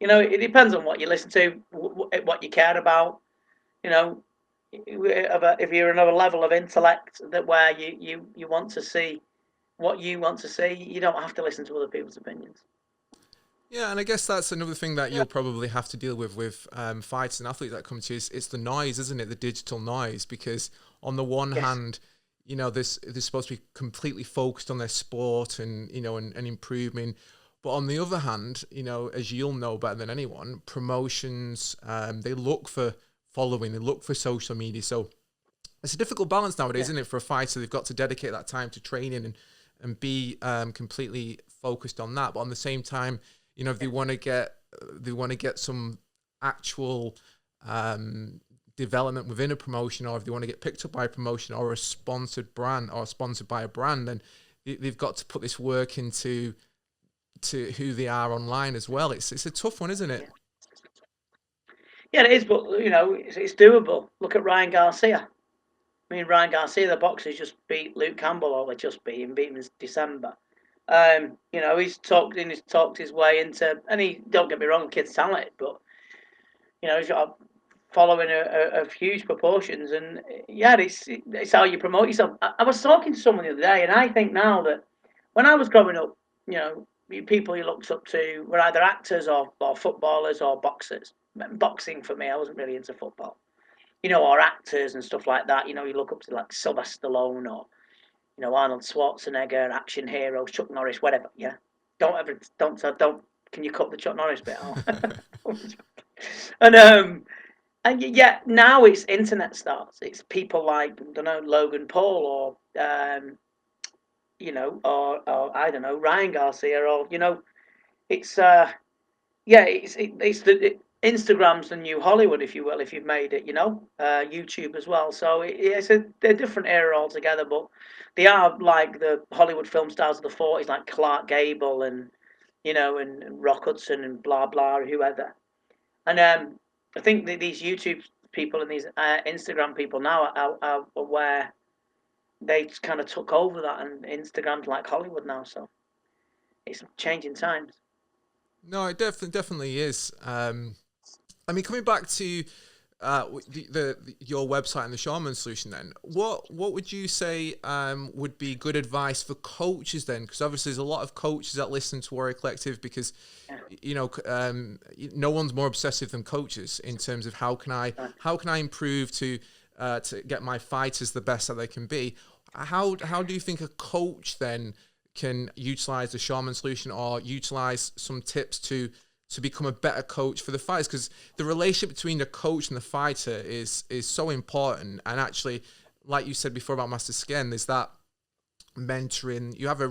It depends on what you listen to, what you care about. If you're another level of intellect that where you want to see what you want to see, you don't have to listen to other people's opinions. Yeah, and I guess that's another thing that you'll probably have to deal with fighters and athletes that come to you. It's the noise, isn't it? The digital noise, because on the one hand, they're supposed to be completely focused on their sport and and improving, but on the other hand, as you'll know better than anyone, promotions they look for following, they look for social media. So it's a difficult balance nowadays, isn't it? For a fighter, they've got to dedicate that time to training and be completely focused on that, but on the same time, if they want to get some actual development within a promotion, or if they want to get picked up by a promotion or a sponsored brand or sponsored by a brand, then they've got to put this work into who they are online as well. It's a tough one, isn't it? Yeah, it is, but it's doable. Look at Ryan Garcia. I mean, Ryan Garcia, the boxer, just beat Luke Campbell, or beat him in December. He's talked his way into, and he, don't get me wrong, the kid's talented, but he's got a following of huge proportions, and it's how you promote yourself. I was talking to someone the other day, and I think now that when I was growing up, people you looked up to were either actors or footballers or boxers. Boxing for me, I wasn't really into football, or actors and stuff like that. You look up to like Sylvester Stallone or Arnold Schwarzenegger, action heroes, Chuck Norris, whatever. Yeah, don't. Can you cut the Chuck Norris bit out? And yeah, now it's internet stars. It's people like I don't know Logan Paul or or I don't know Ryan Garcia or it's it's the Instagram's the new Hollywood, if you will, if you've made it, YouTube as well. So they're different era altogether, but they are like the Hollywood film stars of the 40s, like Clark Gable and and Rock Hudson and blah blah, whoever. And I think that these YouTube people and these Instagram people now are where they kind of took over that, and Instagram's like Hollywood now. So it's changing times. No, it definitely is. I mean, coming back to your website and the Shoreman Solution, then what would you say would be good advice for coaches then? Because obviously there's a lot of coaches that listen to Warrior Collective because no one's more obsessive than coaches in terms of how can I improve to get my fighters the best that they can be. How do you think a coach then can utilize the Shoreman Solution or utilize some tips to become a better coach for the fighters? Because the relationship between the coach and the fighter is so important. And actually, like you said before about Master Sken, there's that mentoring. You have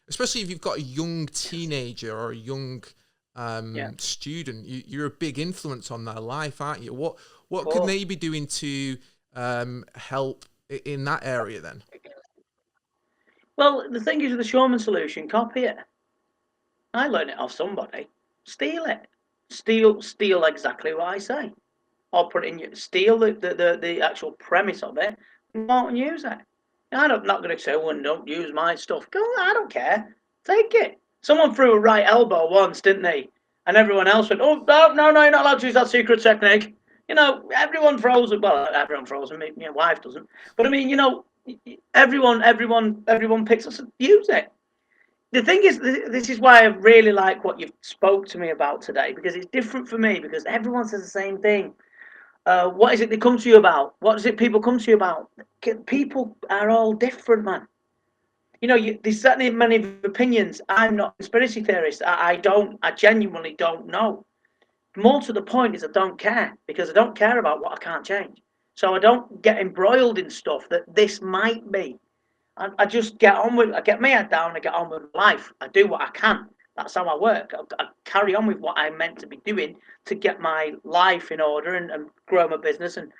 especially if you've got a young teenager or a young student, you're a big influence on their life, aren't you? What can they be doing to help in that area then? Well, the thing is with the Shoreman Solution, copy it. I learned it off somebody. Steal it. Steal exactly what I say. Or put it in your steal the actual premise of it and go out and use it. I'm not going to say, well, don't use my stuff. Go on, I don't care. Take it. Someone threw a right elbow once, didn't they? And everyone else went, oh, no, you're not allowed to use that secret technique. Everyone throws it. Well, everyone throws it. My wife doesn't. But I mean, everyone picks us. Use it. The thing is, this is why I really like what you've spoke to me about today, because it's different for me, because everyone says the same thing. What is it they come to you about? What is it people come to you about? People are all different, man. There's certainly many opinions. I'm not a conspiracy theorist. I genuinely don't know. More to the point is I don't care, because I don't care about what I can't change. So I don't get embroiled in stuff that this might be. I just I get my head down, I get on with life. I do what I can. That's how I work. I carry on with what I'm meant to be doing to get my life in order and grow my business and,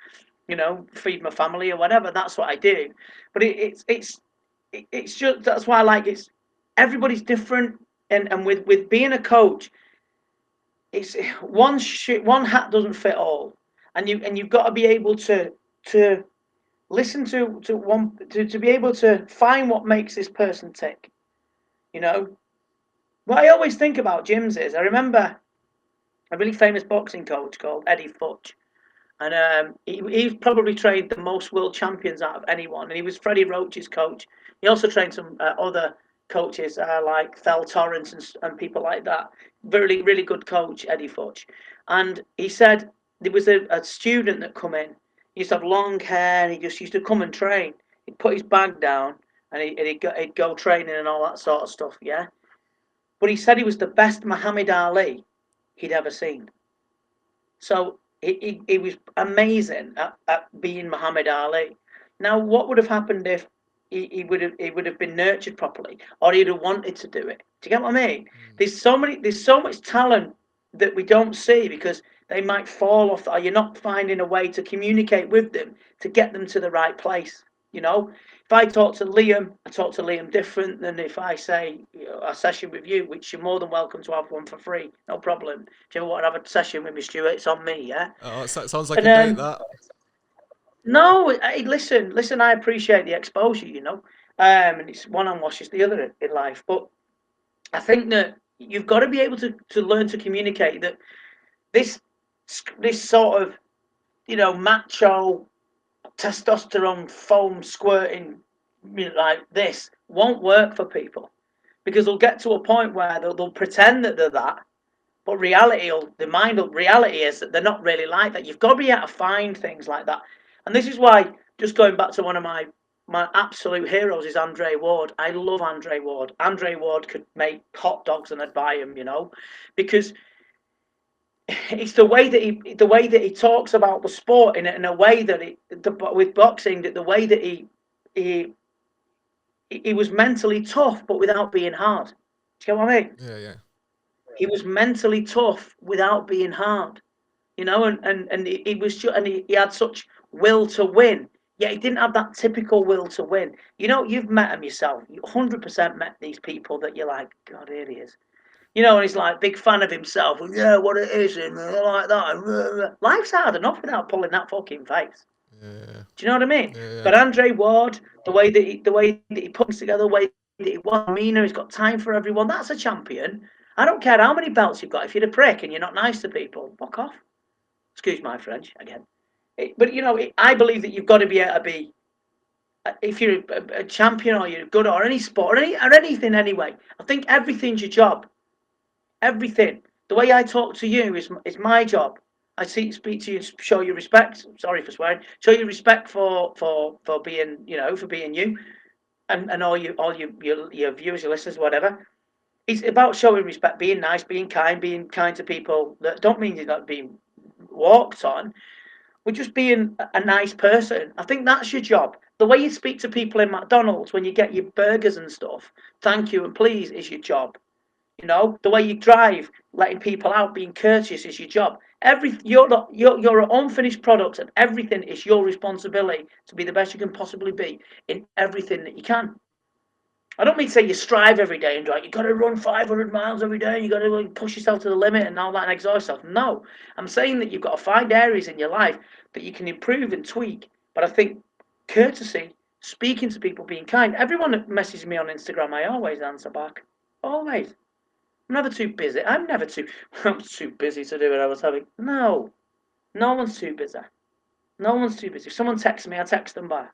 feed my family or whatever. That's what I do. But it's just, that's why I like it. Everybody's different. And with being a coach, it's one hat doesn't fit all. And you've got to be able to listen to be able to find what makes this person tick. What I always think about gyms is, I remember a really famous boxing coach called Eddie Futch, and he probably trained the most world champions out of anyone, and he was Freddie Roach's coach. He also trained some other coaches like Thel Torrance and people like that. Really, really good coach, Eddie Futch. And he said there was a student that come in. He used to have long hair, and he just used to come and train. He'd put his bag down, and he'd go training and all that sort of stuff, yeah? But he said he was the best Muhammad Ali he'd ever seen. So he was amazing at being Muhammad Ali. Now, what would have happened if he would have been nurtured properly, or he'd have wanted to do it? Do you get what I mean? There's so much talent that we don't see because they might fall off, or you're not finding a way to communicate with them to get them to the right place. If I talk to Liam, I talk to Liam different than if I say a session with you, which you're more than welcome to have one for free, no problem. If you ever want to have a session with me, Stuart, it's on me, yeah. Oh, it sounds like a date, that. No, listen. I appreciate the exposure, and it's one on washes the other in life. But I think that you've got to be able to learn to communicate that this sort of macho testosterone foam squirting like this won't work for people, because they'll get to a point where they'll pretend that they're that, but reality is that they're not really like that. You've got to be able to find things like that. And this is why, just going back to one of my absolute heroes is Andre Ward. I love Andre Ward. Andre Ward could make hot dogs and I'd buy him, because it's the way that he talks about the sport in a way that with boxing, that the way that he was mentally tough but without being hard. Do you get what I mean? Yeah. He was mentally tough without being hard, and he had such will to win. Yet he didn't have that typical will to win. You've met him yourself. You 100% met these people that you're like, God, here he is. And he's like big fan of himself. Yeah, what it is, and like that. Life's hard enough without pulling that fucking face. Yeah. Do you know what I mean? Yeah. But Andre Ward, the way that he puts together, the way that he was, Mina, he's got time for everyone. That's a champion. I don't care how many belts you've got. If you're a prick and you're not nice to people, fuck off. Excuse my French again. But I believe that you've got to be able to be, if you're a champion or you're good or any sport or anything anyway. I think everything's your job. Everything. The way I talk to you is my job. I speak to you, show you respect. Sorry for swearing. Show you respect for being for being you, and all your viewers, your listeners, whatever. It's about showing respect, being nice, being kind to people. That don't mean you're not being walked on. We're just being a nice person. I think that's your job. The way you speak to people in McDonald's when you get your burgers and stuff, thank you and please, is your job. The way you drive, letting people out, being courteous is your job. You're an unfinished product, and everything is your responsibility to be the best you can possibly be in everything that you can. I don't mean to say you strive every day and you've got to run 500 miles every day, you've got to push yourself to the limit and all that and exhaust yourself. No, I'm saying that you've got to find areas in your life that you can improve and tweak. But I think courtesy, speaking to people, being kind. Everyone that messages me on Instagram, I always answer back. Always. I'm never too busy. I'm too busy to do what I was having. No, no one's too busy. No one's too busy. If someone texts me, I text them back.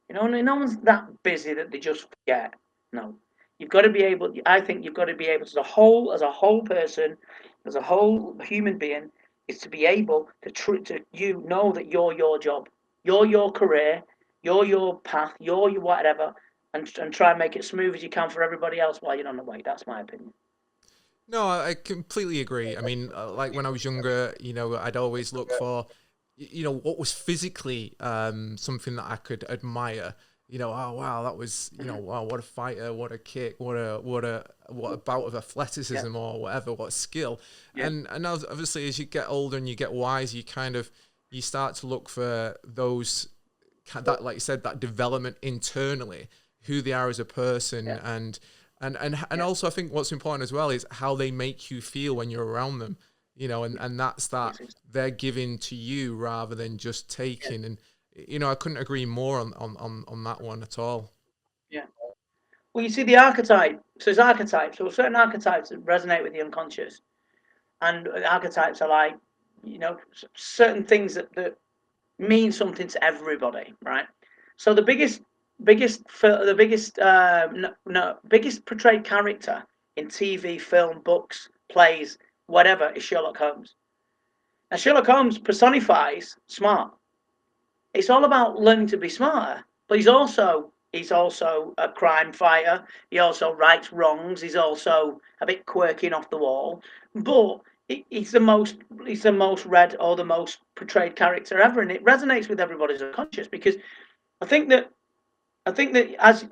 No one's that busy that they just forget. No, you've got to be able. I think you've got to be able, as a whole person, as a whole human being, is to be able to know that you're your job, you're your career, you're your path, you're your whatever, and try and make it smooth as you can for everybody else while you're on the way. That's my opinion. No, I completely agree. I mean, like when I was younger, I'd always look for, what was physically something that I could admire. Oh wow, that was, wow, what a fighter, what a kick, what a bout of athleticism or whatever, what skill. Yeah. And obviously as you get older and you get wise, you start to look for those that, like you said, that development internally, who they are as a person, and also I think what's important as well is how they make you feel when you're around them, and that's that they're giving to you rather than just taking. And I couldn't agree more on that one at all. Yeah. Well, you see the archetype. So there's archetypes. So certain archetypes that resonate with the unconscious, and archetypes are like, certain things that mean something to everybody, right? So the biggest portrayed character in TV, film, books, plays, whatever, is Sherlock Holmes. And Sherlock Holmes personifies smart. It's all about learning to be smarter, but he's also a crime fighter. He also rights wrongs. He's also a bit quirky and off the wall, but he's the most read or the most portrayed character ever, and it resonates with everybody's unconscious because I think that as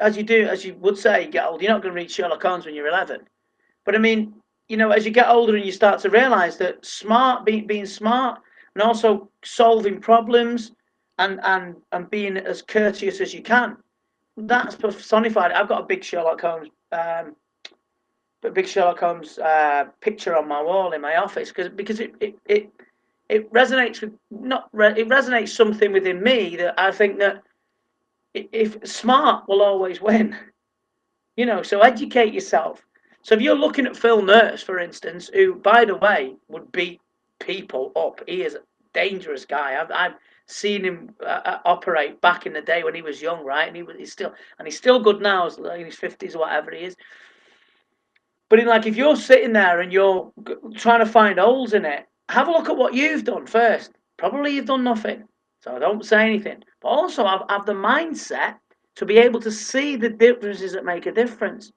you would say, you get old, you're not going to read Sherlock Holmes when you're 11. But I mean, as you get older and you start to realise that being smart, and also solving problems, and being as courteous as you can, that's personified. I've got a big Sherlock Holmes picture on my wall in my office because it resonates with it resonates something within me that I think that if smart will always win. So educate yourself. So if you're looking at Phil Nurse, for instance, who, by the way, would beat people up, he is a dangerous guy. I've seen him operate back in the day when he was young, right? And he's still good now, in his 50s or whatever he is. But if you're sitting there and you're trying to find holes in it, have a look at what you've done first. Probably you've done nothing, so don't say anything. But also have the mindset to be able to see the differences that make a difference.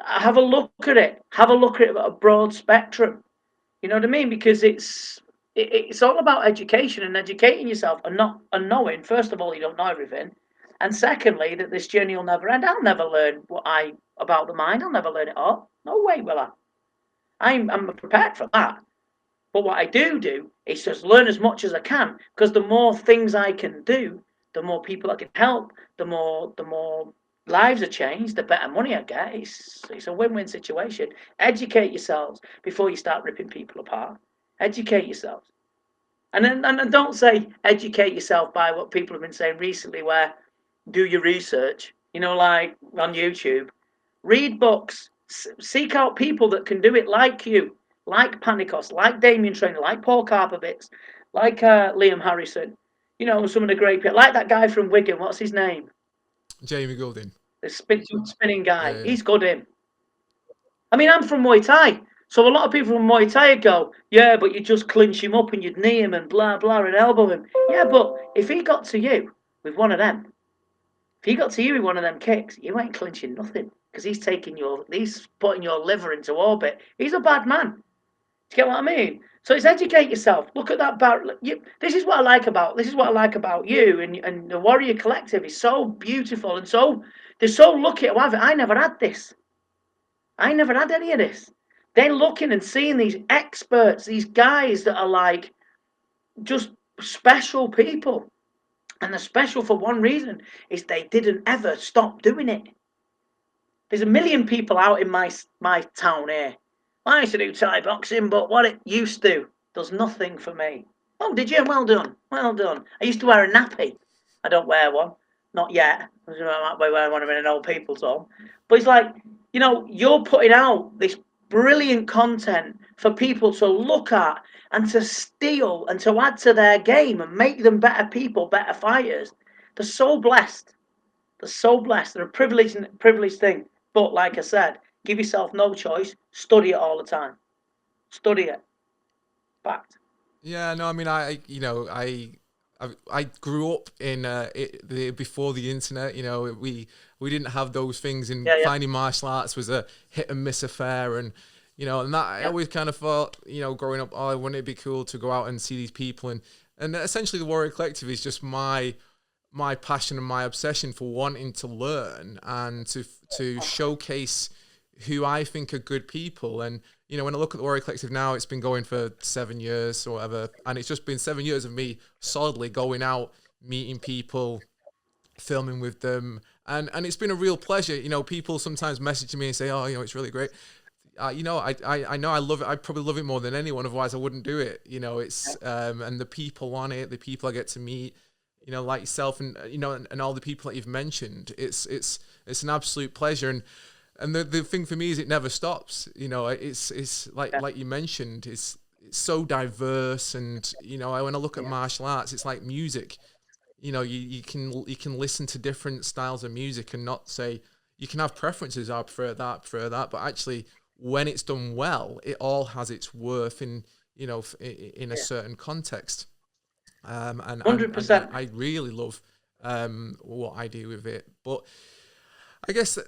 Have a look at it. Have a look at it at a broad spectrum. You know what I mean? Because it's all about education and educating yourself and knowing, first of all, you don't know everything. And secondly, that this journey will never end. I'll never learn about the mind. I'll never learn it all. No way will I. I'm prepared for that. But what I do is just learn as much as I can, because the more things I can do, the more people I can help, the more lives are changed, the better money I get. It's a win-win situation. Educate yourselves before you start ripping people apart. Educate yourselves. And don't say educate yourself by what people have been saying recently, where do your research, like on YouTube. Read books. Seek out people that can do it like you, like Panikos, like Damien Trainer, like Paul Karpovitz. like Liam Harrison, some of the great people, like that guy from Wigan. What's his name? Jamie Goulding. The spinning guy. Yeah. He's good, him. I mean, I'm from Muay Thai, so a lot of people from Muay Thai go, yeah, but you just clinch him up and you'd knee him and blah blah and elbow him. Yeah, but if he got to you with one of them, if he got to you with one of them kicks, you ain't clinching nothing because he's putting your liver into orbit. He's a bad man. Do you get what I mean? So it's educate yourself. Look at that this is what I like about you and the Warrior Collective is so beautiful and they're so lucky to have it. I never had this. I never had any of this. They're looking and seeing these experts, these guys that are like just special people. And they're special for one reason, is they didn't ever stop doing it. There's a million people out in my town here. I used to do Thai boxing, but what it used to does nothing for me. Oh, did you? Well done. Well done. I used to wear a nappy. I don't wear one. Not yet. I might wear one in an old people's home. But it's like, you're putting out this brilliant content for people to look at and to steal and to add to their game and make them better people, better fighters. They're so blessed. They're so blessed. They're a privileged thing. But like I said, give yourself no choice. Study it all the time. Study it. Fact. Yeah, no, I mean, I grew up in before the internet. We didn't have those things, and Yeah, yeah. finding martial arts was a hit and miss affair, and and that I always kind of thought, growing up, oh, wouldn't it be cool to go out and see these people, and essentially the Warrior Collective is just my passion and my obsession for wanting to learn and to showcase who I think are good people. And when I look at the Warrior Collective now, it's been going for 7 years or whatever, and it's just been 7 years of me solidly going out, meeting people, filming with them, and it's been a real pleasure. People sometimes message me and say, oh, it's really great. I know I love it. I probably love it more than anyone, otherwise I wouldn't do it. It's and the people on it, the people I get to meet, like yourself, and and all the people that you've mentioned, it's an absolute pleasure. And the thing for me is it never stops. It's like you mentioned, it's so diverse. And when I look at martial arts, it's like music. You can listen to different styles of music and not say, you can have preferences. I prefer that, but actually, when it's done well, it all has its worth in a certain context. And 100%. I really love what I do with it. But I guess that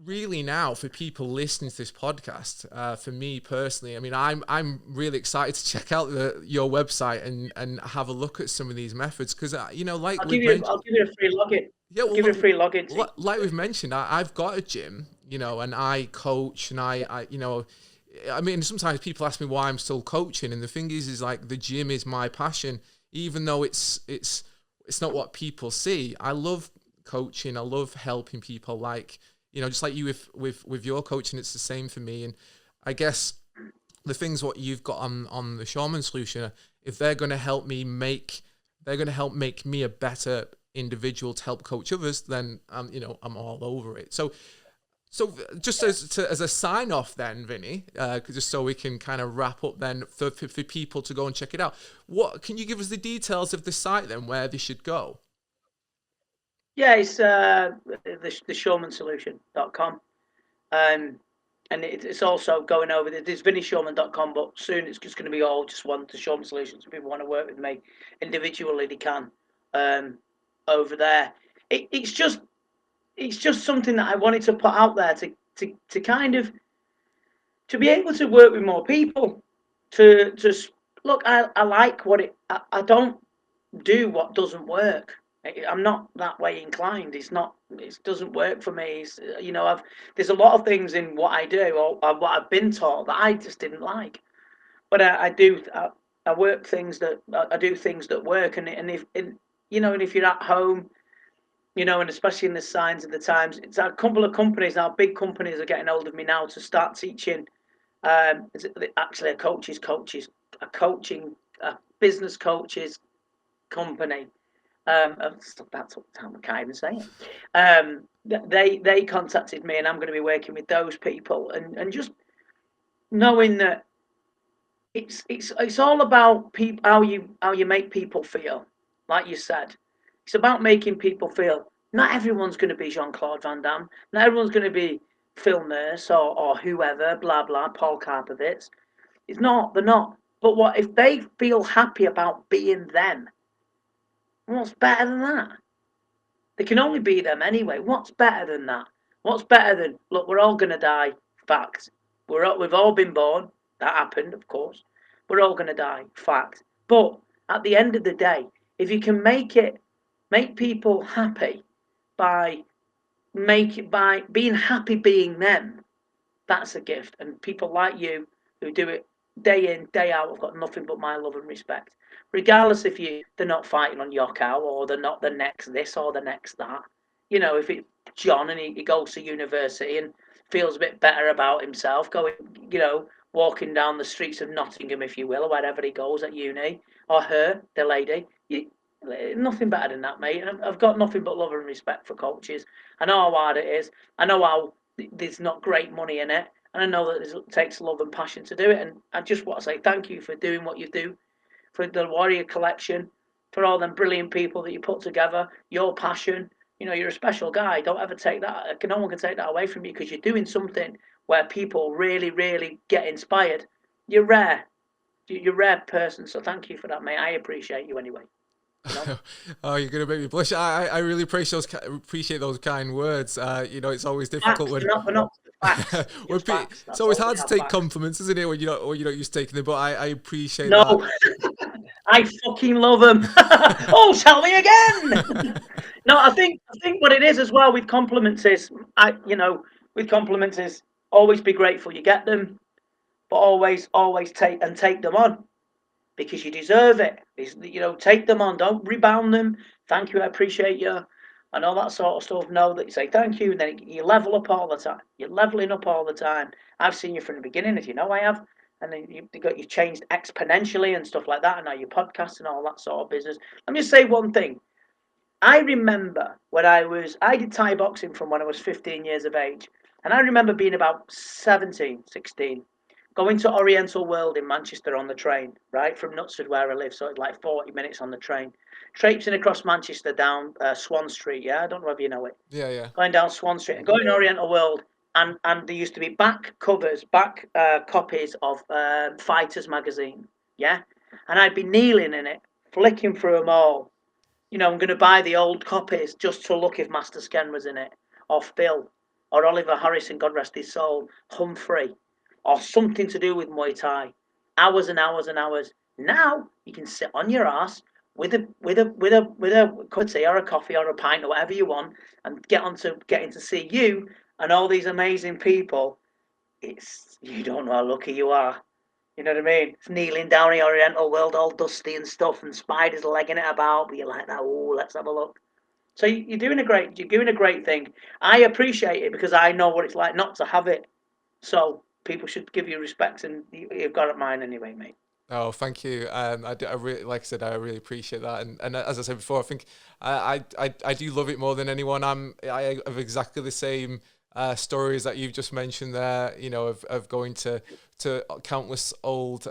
really now, for people listening to this podcast, for me personally, I mean, I'm really excited to check out your website and have a look at some of these methods, because like I'll give you a free login. yeah, well, Give you a free login. like we've mentioned, I've got a gym, and I coach, and I mean, sometimes people ask me why I'm still coaching, and the thing is like the gym is my passion, even though it's not what people see. I love coaching. I love helping people, like just like you with your coaching. It's the same for me. And I guess the things what you've got on the Shoreman Solution, if they're going to help make me a better individual to help coach others, then I'm all over it. So just as a sign off then, Vinny, just so we can kind of wrap up then, for people to go and check it out, what can you give us the details of the site then, where they should go? Yeah, it's the shoreman-solution.com. And it's also going over there's vinnyshoreman.com, but soon it's just going to be all just one, the Shoreman Solution. So people want to work with me individually, they can over there. It's just something that I wanted to put out there to kind of to be able to work with more people. To look, I like I don't do what doesn't work. I'm not that way inclined. It doesn't work for me. There's a lot of things in what I do or what I've been taught that I just didn't like. But I work things that I do things that work. And if you're at home, and especially in the signs of the times, it's a couple of companies now, big companies are getting hold of me now to start teaching. Actually, a business coaches company. That's what I can't even say it. They contacted me, and I'm going to be working with those people, and just knowing that It's all about people, how you make people feel. Like you said, it's about making people feel. Not everyone's going to be Jean-Claude Van Damme. Not everyone's going to be Phil Nurse or whoever. Blah blah. Paul Karpovitz. It's not. They're not. But what if they feel happy about being them? What's better than that? They can only be them anyway. What's better than that? What's better than, look, we're all going to die. Fact. We've all been born. That happened, of course. We're all going to die. Fact. But at the end of the day, if you can make people happy by by being happy being them, that's a gift. And people like you who do it day in, day out, have got nothing but my love and respect. Regardless if they're not fighting on your cow or they're not the next this or the next that. You know, if it's John and he goes to university and feels a bit better about himself, going, walking down the streets of Nottingham, if you will, or wherever he goes at uni, or her, the lady, nothing better than that, mate. And I've got nothing but love and respect for coaches. I know how hard it is. I know how there's not great money in it, and I know that it takes love and passion to do it. And I just want to say thank you for doing what you do, for the Warrior Collection, for all them brilliant people that you put together, your passion. You're a special guy. Don't ever take that. No one can take that away from you because you're doing something where people really, really get inspired. You're rare. You're a rare person. So thank you for that, mate. I appreciate you anyway. Oh, you're gonna make me blush. I really appreciate those kind words. It's always difficult Facts, when they're not facts. when Facts. it's That's always all hard we to have, take facts. compliments, isn't it? When you're not used to taking them. But I appreciate that. No, I fucking love them. Oh, tell me again. No, I think what it is as well with compliments is always be grateful you get them, but always take them on because you deserve it. Take them on. Don't rebound them. Thank you, I appreciate you, and all that sort of stuff. Know that you say thank you, and then you level up all the time. You're leveling up all the time. I've seen you from the beginning, as you know I have, and then you changed exponentially and stuff like that, and now you're podcasting all that sort of business. Let me just say one thing. I remember when I did Thai boxing from when I was 15 years of age, and I remember being about 17, 16, going to Oriental World in Manchester on the train, right, from Knutsford where I live, so it's like 40 minutes on the train. Traipsing across Manchester down Swan Street, yeah, I don't know if you know it. Yeah, yeah. Going down Swan Street and going to Oriental World, and there used to be back copies of Fighters magazine, yeah, and I'd be kneeling in it, flicking through them all. I'm going to buy the old copies just to look if Master Sken was in it, or Phil, or Oliver Harrison, God rest his soul, Humphrey, or something to do with Muay Thai. Hours and hours and hours. Now you can sit on your ass with a cup of tea or a coffee or a pint or whatever you want, and getting to see you and all these amazing people. You don't know how lucky you are. You know what I mean? It's kneeling down in Oriental World, all dusty and stuff, and spiders legging it about. But you're like, oh, let's have a look. So you're doing a great thing. I appreciate it because I know what it's like not to have it. So people should give you respect, and you've got it mine anyway, mate. Oh, thank you. I really, like I said, I really appreciate that. And as I said before, I think I do love it more than anyone. I have exactly the same stories that you've just mentioned there. Of going to countless old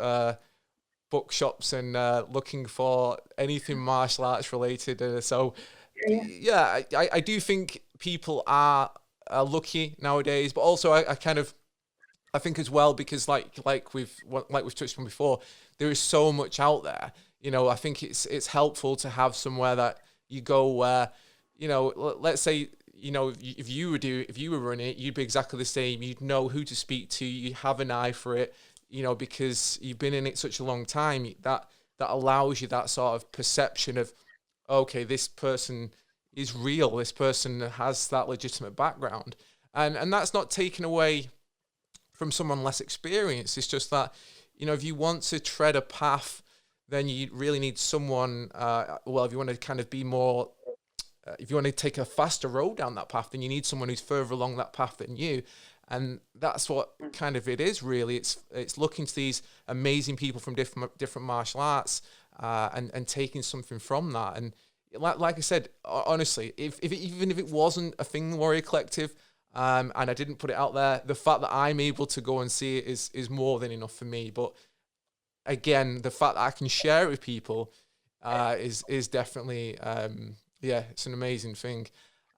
bookshops and looking for anything martial arts related. So yeah, I do think people are lucky nowadays, but also I think as well because like we've touched on before, there is so much out there. I think it's helpful to have somewhere that you go where, let's say, if you were running it, you'd be exactly the same. You'd know who to speak to. You have an eye for it, because you've been in it such a long time. That allows you that sort of perception of, okay, this person is real. This person has that legitimate background, and that's not taken away from someone less experienced. It's just that, if you want to tread a path, then you really need someone, if you want to kind of be more, if you want to take a faster road down that path, then you need someone who's further along that path than you. And that's what kind of it is, really. It's looking to these amazing people from different martial arts, and taking something from that. And like I said, honestly, even if it wasn't a thing, Warrior Collective, and I didn't put it out there, the fact that I'm able to go and see it is more than enough for me. But again, the fact that I can share it with people is definitely, it's an amazing thing.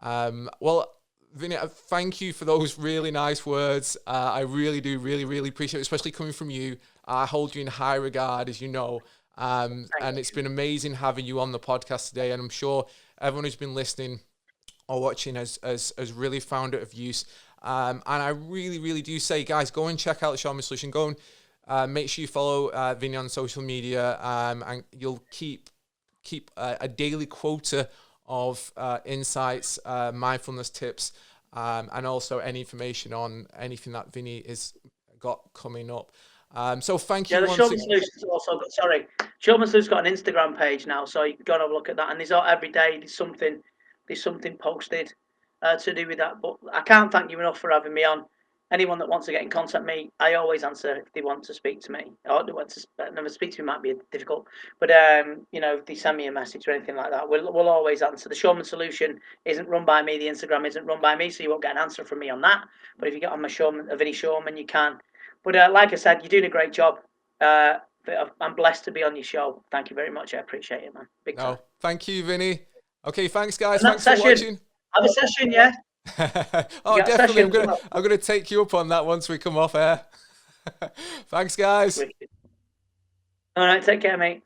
Well, Vinny, thank you for those really nice words. I really do, really appreciate it, especially coming from you. I hold you in high regard, as you know. And it's been amazing having you on the podcast today. And I'm sure everyone who's been listening or watching has really found it of use. And I really do say, guys, go and check out the Shoreman Solution. Go and make sure you follow Vinny on social media, and you'll keep a daily quota of insights, mindfulness tips, and also any information on anything that Vinny has got coming up. So thank you. Yeah, the Shoreman Solution's also got, Shoreman Solution's got an Instagram page now, so you can go and have a look at that. And there's every day there's something posted to do with that. But I can't thank you enough for having me on. Anyone that wants to get in contact with me, I always answer if they want to speak to me. Or they want to never speak to me might be difficult, but if they send me a message or anything like that, we'll always answer. The Shoreman Solution isn't run by me. The Instagram isn't run by me, so you won't get an answer from me on that. But if you get on my Vinny Shoreman, you can. But like I said, you're doing a great job. I'm blessed to be on your show. Thank you very much. I appreciate it, man. Big time. Thank you, Vinny. Okay, thanks, guys. Thanks for watching. Have a session, yeah? Definitely. I'm gonna take you up on that once we come off air. Thanks, guys. All right, take care, mate.